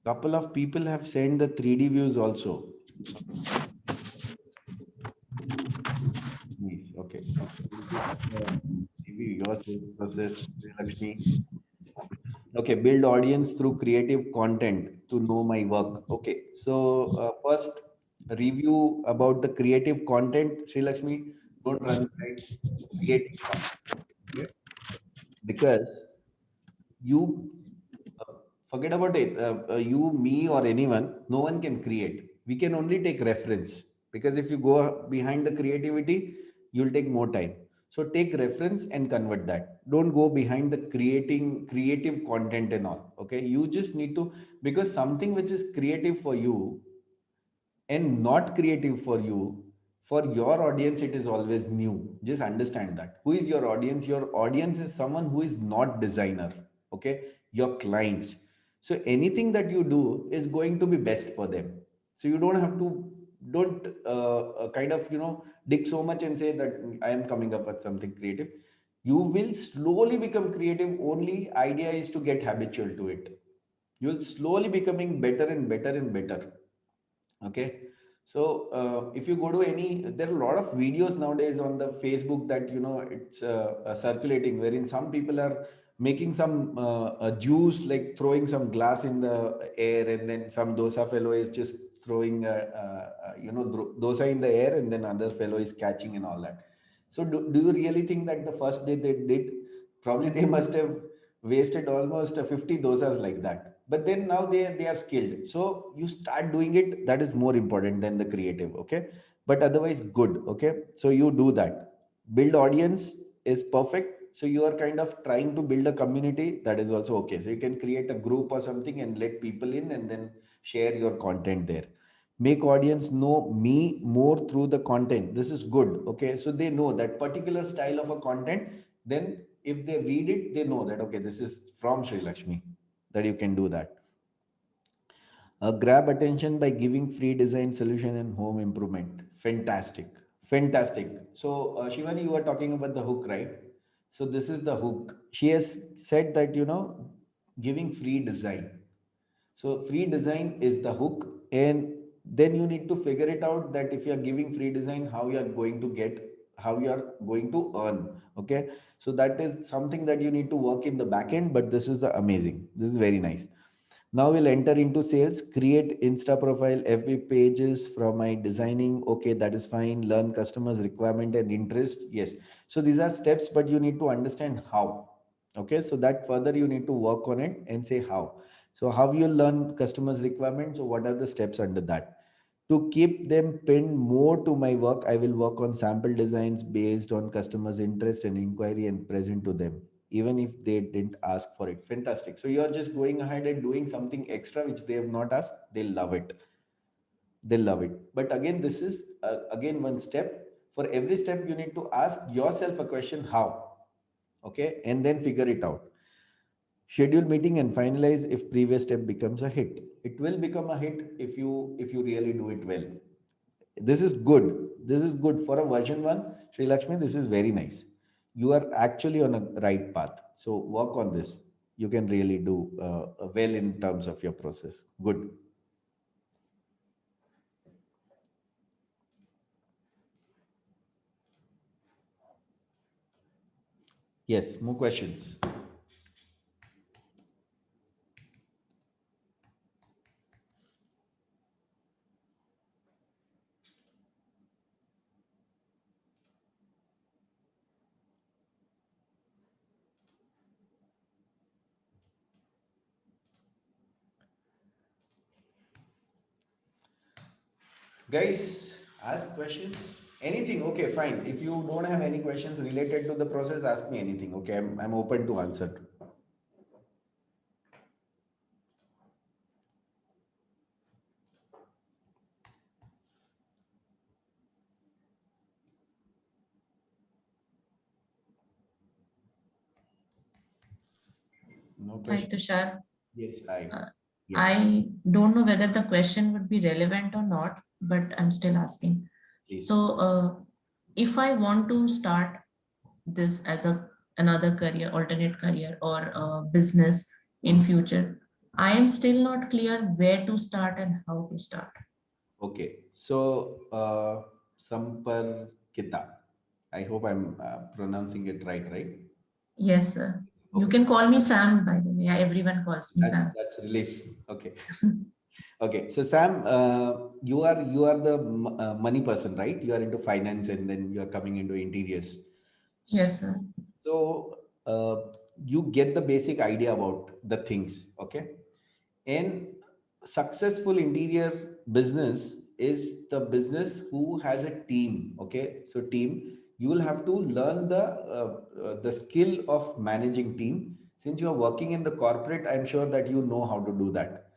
Couple of people have sent the 3D views also. Nice. Okay. Maybe your sales process, Lakshmi. Okay, build audience through creative content to know my work. Okay, so first review about the creative content, Sri Lakshmi. Don't run behind creating something. Okay? Because you forget about it. You, me, or anyone, no one can create. We can only take reference, because if you go behind the creativity, you'll take more time. So take reference and convert that. Don't go behind the creating creative content and all. Okay, you just need to, because something which is creative for you and not creative for you, For your audience, it is always new. Just understand that. Who is your audience? Your audience is someone who is not designer. Okay. Your clients. So anything that you do is going to be best for them. So you don't have to, don't kind of, dig so much and say that I am coming up with something creative. You will slowly become creative. Only idea is to get habitual to it. You'll slowly becoming better and better and better. Okay. So if you go to any, there are a lot of videos nowadays on the Facebook that, it's circulating, wherein some people are making some juice, like throwing some glass in the air, and then some dosa fellow is just throwing dosa in the air, and then other fellow is catching and all that. So do you really think that the first day they did, probably they must have wasted almost 50 dosas like that, but then now they are skilled. So you start doing it, that is more important than the creative. Okay. But otherwise good. Okay. So you do that. Build audience is perfect. So you are kind of trying to build a community, that is also okay. So you can create a group or something and let people in, and then share your content there. Make audience know me more through the content. This is good. Okay. So they know that particular style of a content. Then if they read it, they know that, okay, this is from Sri Lakshmi, that you can do that. Grab attention by giving free design solution and home improvement. Fantastic. Fantastic. So Shivani, you were talking about the hook, right? So this is the hook. She has said that, giving free design. So free design is the hook, and then you need to figure it out that if you are giving free design, how you are going to get, how you are going to earn. Okay. So that is something that you need to work in the back end, but this is the amazing. This is very nice. Now we'll enter into sales. Create Insta profile, FB pages from my designing. Okay, that is fine. Learn customers' requirement and interest. Yes. So these are steps, but you need to understand how. Okay, so that further you need to work on it and say how. So how you learn customers' requirements. So what are the steps under that? To keep them pinned more to my work, I will work on sample designs based on customers' interest and inquiry and present to them, even if they didn't ask for it. Fantastic. So you're just going ahead and doing something extra which they have not asked. They love it. They love it. But again, this is again one step. For every step, you need to ask yourself a question: how? Okay, and then figure it out. Schedule meeting and finalize if previous step becomes a hit. It will become a hit if you really do it well. This is good. This is good for a version 1. Sri Lakshmi, this is very nice. You are actually on a right path. So work on this. You can really do well in terms of your process. Good. Yes, more questions. Guys, ask questions. Anything. Okay, fine. If you don't have any questions related to the process, ask me anything. Okay, I'm open to answer. No Hi, question. Tushar. Yes, I. Uh, Yeah. I don't know whether the question would be relevant or not, but I'm still asking. Please. So, if I want to start this as another career, alternate career, or business in future, I am still not clear where to start and how to start. Okay, so Samparkita. I hope I'm pronouncing it right? Yes, sir. You Okay, can call me Sam, by the way. Yeah, everyone calls me Sam. that's relief. Okay, okay. So Sam, you are the money person, right? You are into finance, and then you are coming into interiors. Yes, sir. So you get the basic idea about the things, okay? And successful interior business is the business who has a team, okay? So team, you will have to learn the skill of managing team. Since you are working in the corporate, I'm sure that you know how to do that.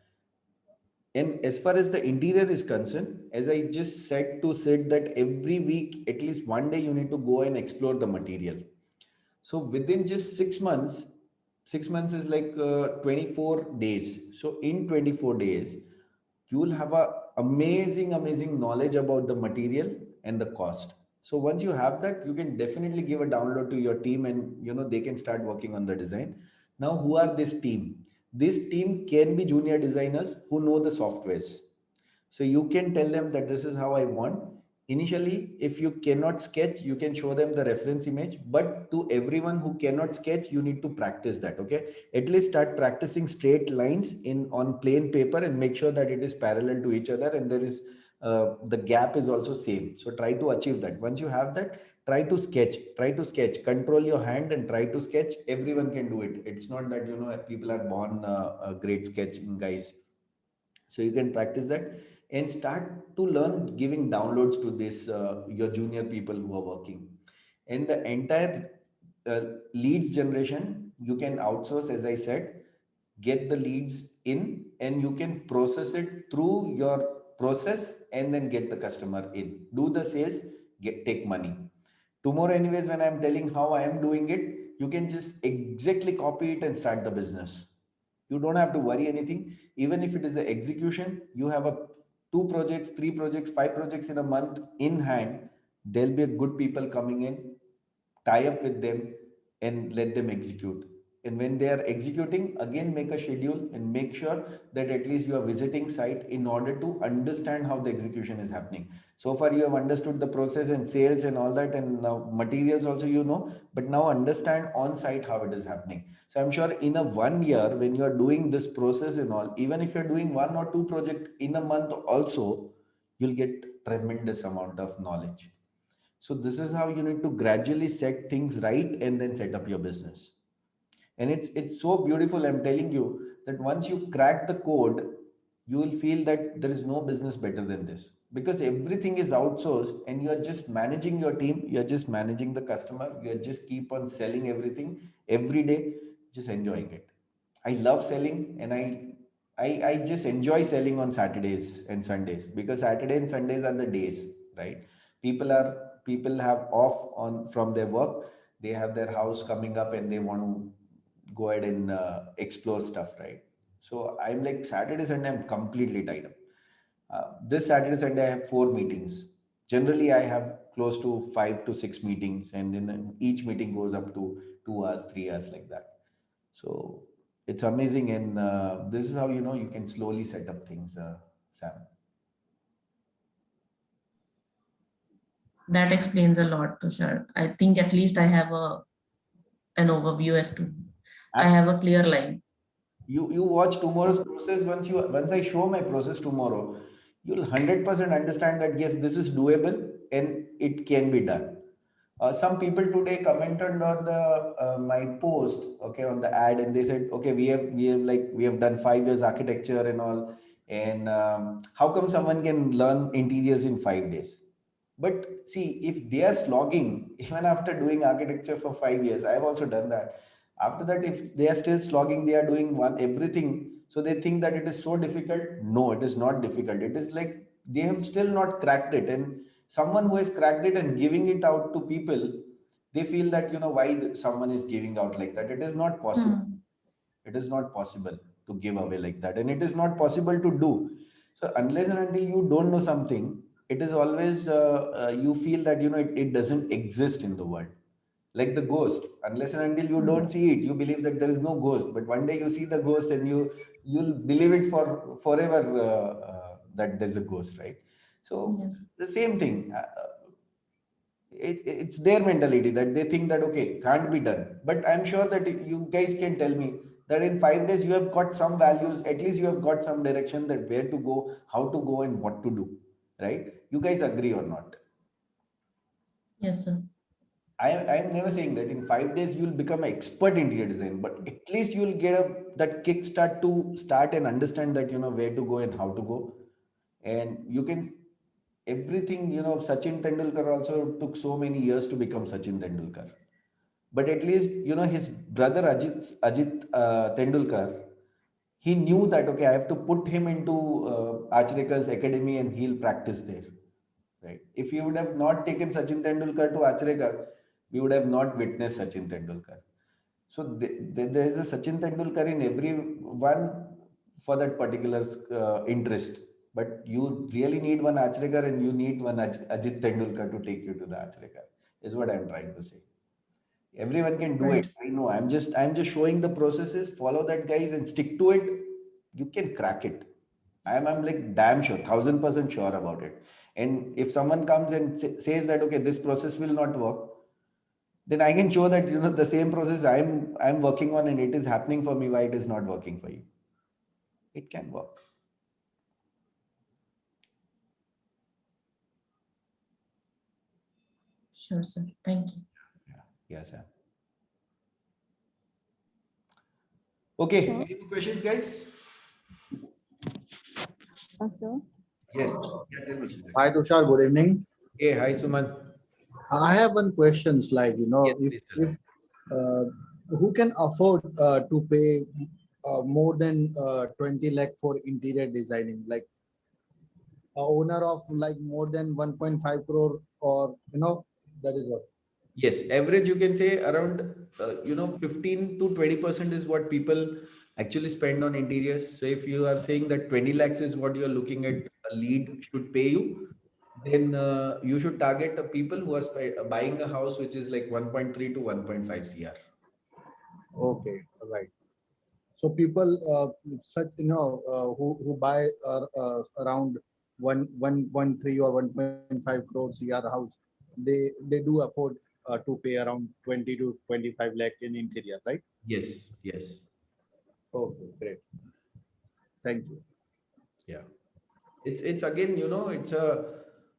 And as far as the interior is concerned, as I just said to Sid, that every week, at least one day, you need to go and explore the material. So within just 6 months, 6 months is like 24 days. So in 24 days, you will have a amazing knowledge about the material and the cost. So once you have that, you can definitely give a download to your team, and they can start working on the design. Now, who are this team? This team can be junior designers who know the softwares. So you can tell them that this is how I want. Initially, if you cannot sketch, you can show them the reference image. But to everyone who cannot sketch, you need to practice that. Okay, at least start practicing straight lines in on plain paper and make sure that it is parallel to each other, and there is the gap is also same. So try to achieve that. Once you have that, try to sketch. Try to sketch. Control your hand and try to sketch. Everyone can do it. It's not that people are born great sketching guys. So you can practice that and start to learn giving downloads to this your junior people who are working. And the entire uh, leads generation you can outsource, as I said. Get the leads in and you can process it through your process and then get the customer in, do the sales, take money. Tomorrow anyways, when I'm telling how I am doing it, you can just exactly copy it and start the business. You don't have to worry anything. Even if it is the execution, you have a 2 projects, 3 projects, 5 projects in a month in hand. There'll be a good people coming in, tie up with them and let them execute. And when they are executing, again make a schedule and make sure that at least you are visiting site in order to understand how the execution is happening. So far you have understood the process and sales and all that, and now materials also but now understand on site how it is happening. So I'm sure in a 1 year, when you are doing this process and all, even if you're doing 1 or 2 projects in a month also, you'll get tremendous amount of knowledge. So this is how you need to gradually set things right and then set up your business. And it's so beautiful. I'm telling you that once you crack the code, you will feel that there is no business better than this, because everything is outsourced and you are just managing your team. You are just managing the customer. You are just keep on selling everything every day, just enjoying it. I love selling, and I just enjoy selling on Saturdays and Sundays, because Saturday and Sundays are the days, right? People have off on from their work. They have their house coming up and they want to go ahead and explore stuff, right? So I'm like Saturday, Sunday, I'm completely tied up. This Saturday, Sunday, I have 4 meetings. Generally, I have close to 5 to 6 meetings, and then each meeting goes up to 2 hours, 3 hours, like that. So it's amazing, and this is how you can slowly set up things, Sam. That explains a lot, Tushar. I think at least I have an overview as to, I have a clear line. You watch tomorrow's process. Once I show my process tomorrow, you'll 100% understand that yes, this is doable and it can be done. Some people today commented on the my post, okay, on the ad, and they said, okay, we have done 5 years architecture and all, and how come someone can learn interiors in 5 days? But see, if they are slogging even after doing architecture for 5 years, I've also done that. After that, if they are still slogging, they are doing everything. So they think that it is so difficult. No, it is not difficult. It is like they have still not cracked it. And someone who has cracked it and giving it out to people, they feel that, why someone is giving out like that. It is not possible. It is not possible to give away like that. And it is not possible to do. So unless and until you don't know something, it is always, you feel that, it doesn't exist in the world. Like the ghost, unless and until you don't see it, you believe that there is no ghost. But one day you see the ghost and you'll believe it for forever, that there's a ghost, right? So the same thing. It's their mentality that they think that, okay, can't be done. But I'm sure that you guys can tell me that in 5 days you have got some values, at least you have got some direction, that where to go, how to go, and what to do, right? You guys agree or not? Yes, sir. I'm never saying that in 5 days you'll become an expert in interior design, but at least you'll get that kickstart to start and understand that, where to go and how to go. And you can everything, Sachin Tendulkar also took so many years to become Sachin Tendulkar. But at least, his brother Ajit Tendulkar, he knew that, okay, I have to put him into Achrekar's academy and he'll practice there. Right? If he would have not taken Sachin Tendulkar to Achrekar, we would have not witnessed Sachin Tendulkar. So there is a Sachin Tendulkar in everyone for that particular interest. But you really need one Achrekar and you need one Ajit Tendulkar to take you to the Achrekar, is what I'm trying to say. Everyone can do it. I know. I'm just showing the processes. Follow that, guys, and stick to it. You can crack it. I'm like damn sure, 1000% sure about it. And if someone comes and says that, okay, this process will not work, then I can show that, the same process I'm working on and it is happening for me, why it is not working for you. It can work. Sure, sir. Thank you. Yes, sir. Okay, Sir? any more questions, guys? Sir? Yes. Yeah, tell me. Hi Tushar, good evening. Hey, hi, Suman. I have one questions like, Yes, if, please tell me. who can afford to pay more than 20 lakh for interior designing, like a owner of like more than 1.5 crore, or that is what. Yes, average you can say around 15 to 20% is what people actually spend on interiors. So if you are saying that 20 lakhs is what you are looking at a lead should pay you, then you should target the people who are buying a house which is like 1.3 to 1.5 CR. Okay, all right. So people such who buy around 1.13 or 1.5 crore CR house, they do afford to pay around 20 to 25 lakh in interior, right? Yes, yes. Okay, great. Thank you. Yeah. It's again, it's a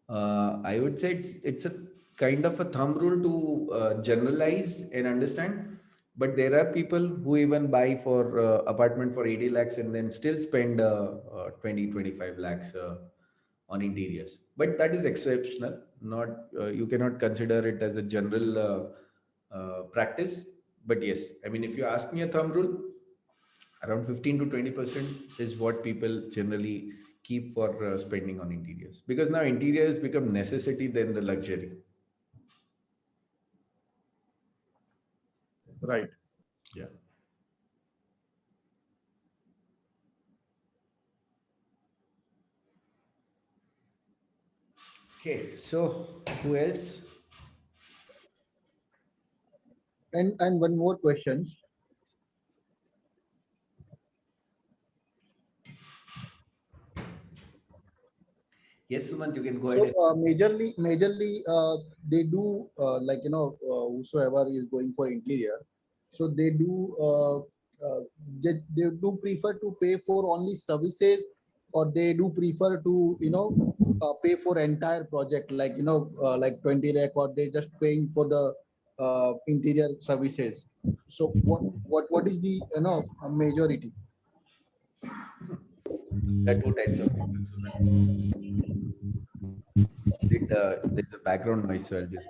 I would say it's a kind of a thumb rule to generalize and understand. But there are people who even buy for apartment for 80 lakhs and then still spend 20, 25 lakhs on interiors. But that is exceptional. Not you cannot consider it as a general practice. But yes, I mean, if you ask me a thumb rule, around 15 to 20% is what people generally keep for spending on interiors, because now interiors become necessity than the luxury. Right. Yeah. Okay, so who else? And one more question. Yes, Sumant, you can go So ahead. majorly they do whosoever is going for interior, so they do they do prefer to pay for only services, or they do prefer to pay for entire project, like like 20 lakh, or they just paying for the interior services. So what is the majority? There are two types of people, Sumant. There's a background noise, so I'll just.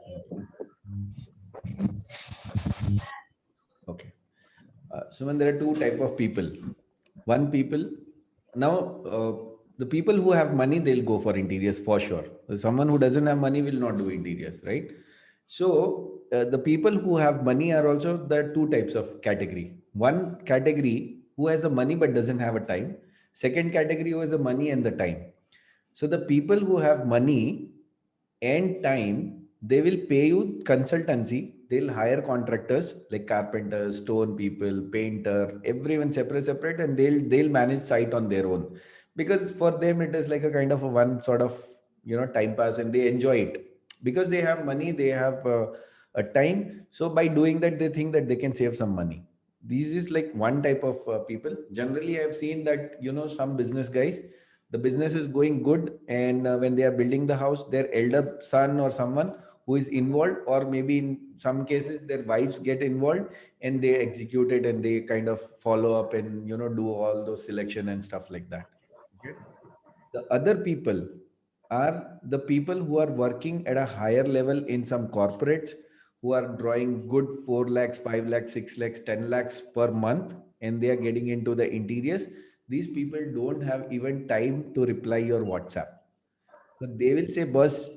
Okay. Sumant, there are two type of people. One people, now the people who have money, they'll go for interiors for sure. Someone who doesn't have money will not do interiors, right? So the people who have money are also, there are two types of category. One category who has the money but doesn't have a time. Second category who has the money and the time. So the people who have money and time, they will pay you consultancy. They'll hire contractors like carpenters, stone people, painter, everyone separate, and they'll manage site on their own, because for them it is like a kind of a one sort of time pass, and they enjoy it because they have money, they have a time. So by doing that, they think that they can save some money. This is like one type of people. Generally, I've seen that some business guys, the business is going good, and when they are building the house, their elder son or someone who is involved, or maybe in some cases their wives get involved, and they execute it, and they kind of follow up and do all those selection and stuff like that. Okay. The other people are the people who are working at a higher level in some corporates, who are drawing good 4 lakhs, 5 lakhs, 6 lakhs, 10 lakhs per month, and they are getting into the interiors, these people don't have even time to reply your WhatsApp. So they will say, boss,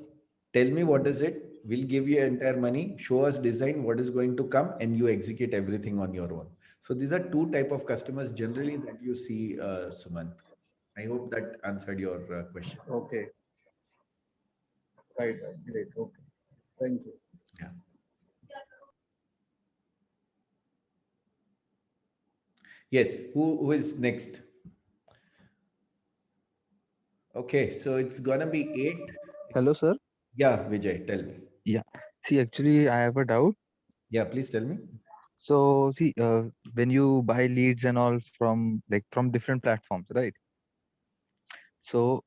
tell me what is it. We'll give you entire money, show us design, what is going to come, and you execute everything on your own. So these are two type of customers generally that you see, Sumant. I hope that answered your question. Okay. Right. Great. Okay. Thank you. Yeah. Yes. Who is next? Okay. So it's gonna be 8. Hello, sir. Yeah, Vijay, tell me. Yeah. See, actually, I have a doubt. Yeah, please tell me. So, see, when you buy leads and all from from different platforms, right? So,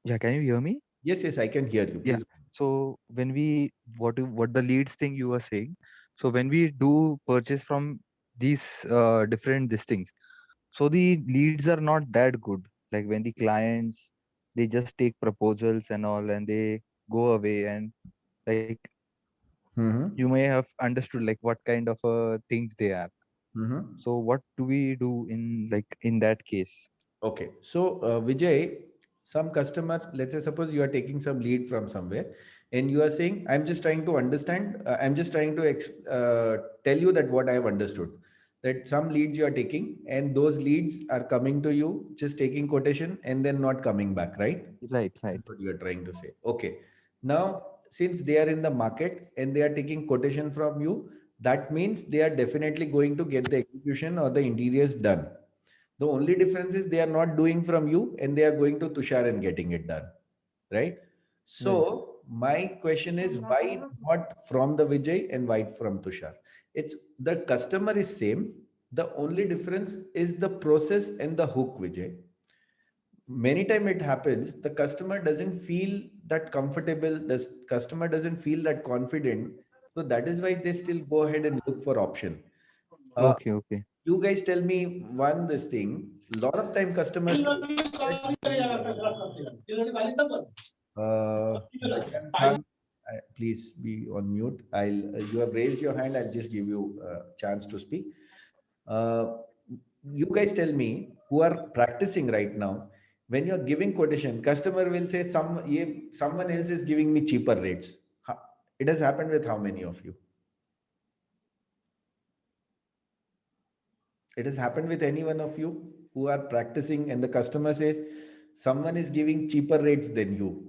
yeah, can you hear me? Yes, yes, I can hear you. Yeah. Please. So when we what the leads thing you were saying. So when we do purchase from these different things, so the leads are not that good. Like when the clients they just take proposals and all and they go away and like Mm-hmm. you may have understood like what kind of things they are. Mm-hmm. So what do we do in that case? Okay. So, Vijay, some customer, let's say, suppose you are taking some lead from somewhere and you are saying, I'm just trying to understand, I'm just trying to tell you that what I have understood. That some leads you are taking and those leads are coming to you, just taking quotation and then not coming back, right? Right, right. That's what you are trying to say. Okay. Now, since they are in the market and they are taking quotation from you, that means they are definitely going to get the execution or the interiors done. The only difference is they are not doing from you and they are going to Tushar and getting it done. Right? So my question is why not from the Vijay and why from Tushar? It's the customer is same. The only difference is the process and the hook, Vijay. Many time it happens, the customer doesn't feel that comfortable, the customer doesn't feel that confident. So that is why they still go ahead and look for option. Okay, okay. You guys tell me one this thing. A lot of time customers say Bachchan Khan, please be on mute. You have raised your hand. I'll just give you a chance to speak. You guys tell me who are practicing right now. When you're giving quotation, customer will say someone else is giving me cheaper rates. It has happened with how many of you? It has happened with any one of you who are practicing and the customer says someone is giving cheaper rates than you.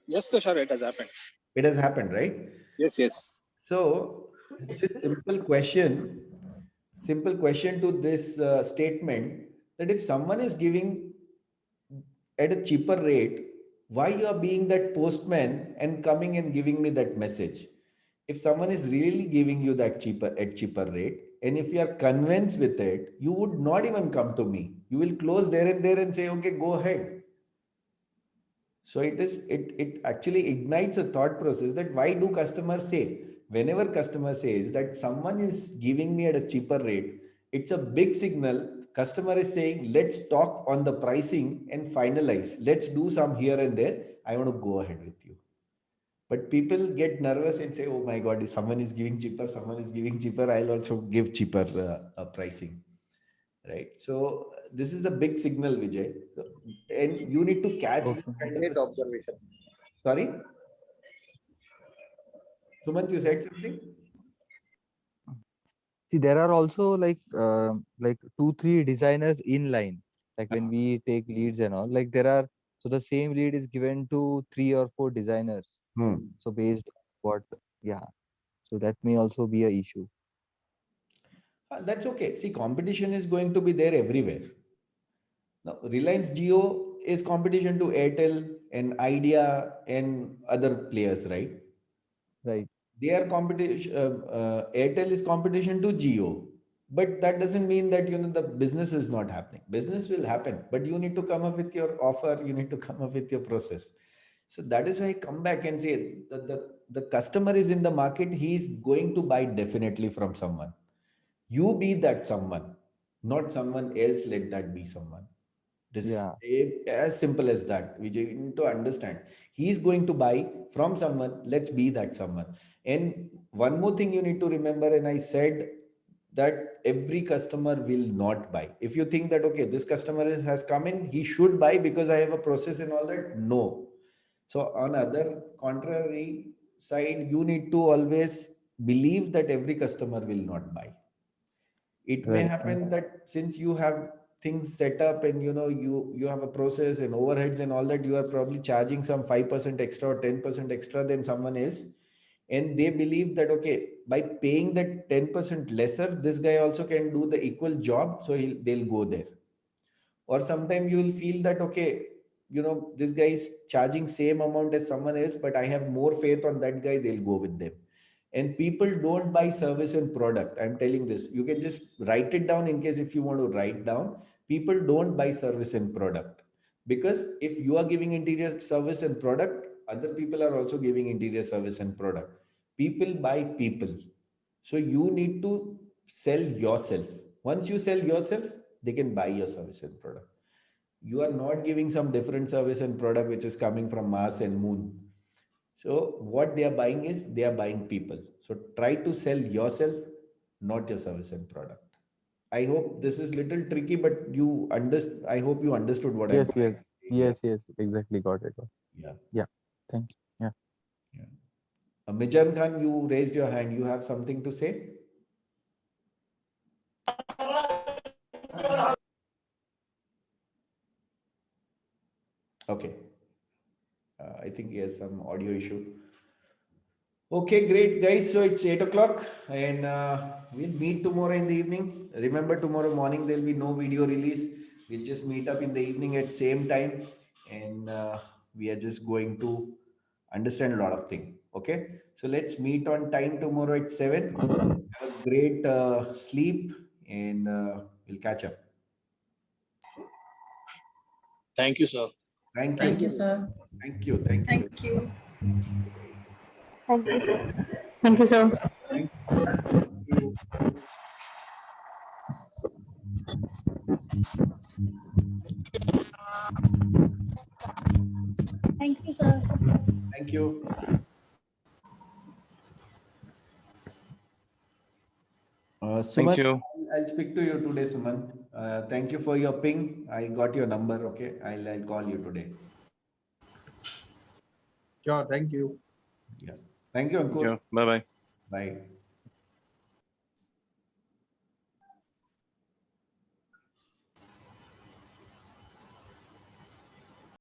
Yes, Tushar, it has happened. It has happened, right? Yes, yes. So this simple question to this statement that if someone is giving at a cheaper rate, why you are being that postman and coming and giving me that message? If someone is really giving you that cheaper rate, and if you are convinced with it, you would not even come to me. You will close there and say, okay, go ahead. So it actually ignites a thought process that why do customers say, whenever customer says that someone is giving me at a cheaper rate, it's a big signal. Customer is saying, let's talk on the pricing and finalize. Let's do some here and there. I want to go ahead with you. But people get nervous and say, oh my God, if someone is giving cheaper, I'll also give cheaper pricing. Right. So this is a big signal, Vijay. So, and you need to catch this kind Great of a, observation. sorry. Sumant, you said something? See, there are also like 2-3 designers in line. Like when we take leads and all, like there are so the same lead is given to 3 or 4 designers. So based on what, yeah. So that may also be a issue. That's okay. See, competition is going to be there everywhere. Now, Reliance Jio is competition to Airtel and Idea and other players, right? Right. They are competition. Airtel is competition to Jio, but that doesn't mean that the business is not happening. Business will happen, but you need to come up with your offer. You need to come up with your process. So that is why I come back and say that the customer is in the market. He is going to buy definitely from someone. You be that someone, not someone else. Let that be someone. This as simple as that. We need to understand. He is going to buy from someone. Let's be that someone. And one more thing you need to remember, and I said that every customer will not buy. If you think that, okay, this customer has come in, he should buy because I have a process and all that. No. So on other contrary side, you need to always believe that every customer will not buy. It may Right, happen that since you have things set up and you have a process and overheads and all that, you are probably charging some 5% extra or 10% extra than someone else, and they believe that, okay, by paying that 10% lesser, this guy also can do the equal job, so they'll go there. Or sometimes you will feel that, okay, this guy is charging same amount as someone else, but I have more faith on that guy, they'll go with them. And people don't buy service and product. I'm telling this. You can just write it down in case if you want to write down. People don't buy service and product, because if you are giving interior service and product, other people are also giving interior service and product. People buy people. So you need to sell yourself. Once you sell yourself, they can buy your service and product. You are not giving some different service and product which is coming from Mars and Moon. So what they are buying is they are buying people. So try to sell yourself, not your service and product. I hope this is little tricky, but I hope you understood what Yes, I'm trying yes, to say. yes, yes, exactly, got it. Yeah. Yeah, thank you. Yeah. Mijan Khan, you raised your hand. You have something to say? Okay. I think he has some audio issue. Okay, great, guys. So it's 8 o'clock and we'll meet tomorrow in the evening. Remember, tomorrow morning there'll be no video release. We'll just meet up in the evening at same time, and we are just going to understand a lot of things. Okay, so let's meet on time tomorrow at 7. Have a great sleep, and we'll catch up. Thank you, sir. Thank you. Thank you, sir. Thank you. Thank you. Thank you. Thank you, sir. Thank you, sir. Thank you. Thank you, sir. Thank you. Suman, Thank you. I'll speak to you today, Suman. Thank you for your ping. I got your number. Okay, I'll call you today. Sure, thank you. Yeah. Thank you, Thank Ankur. you. Bye bye. Bye.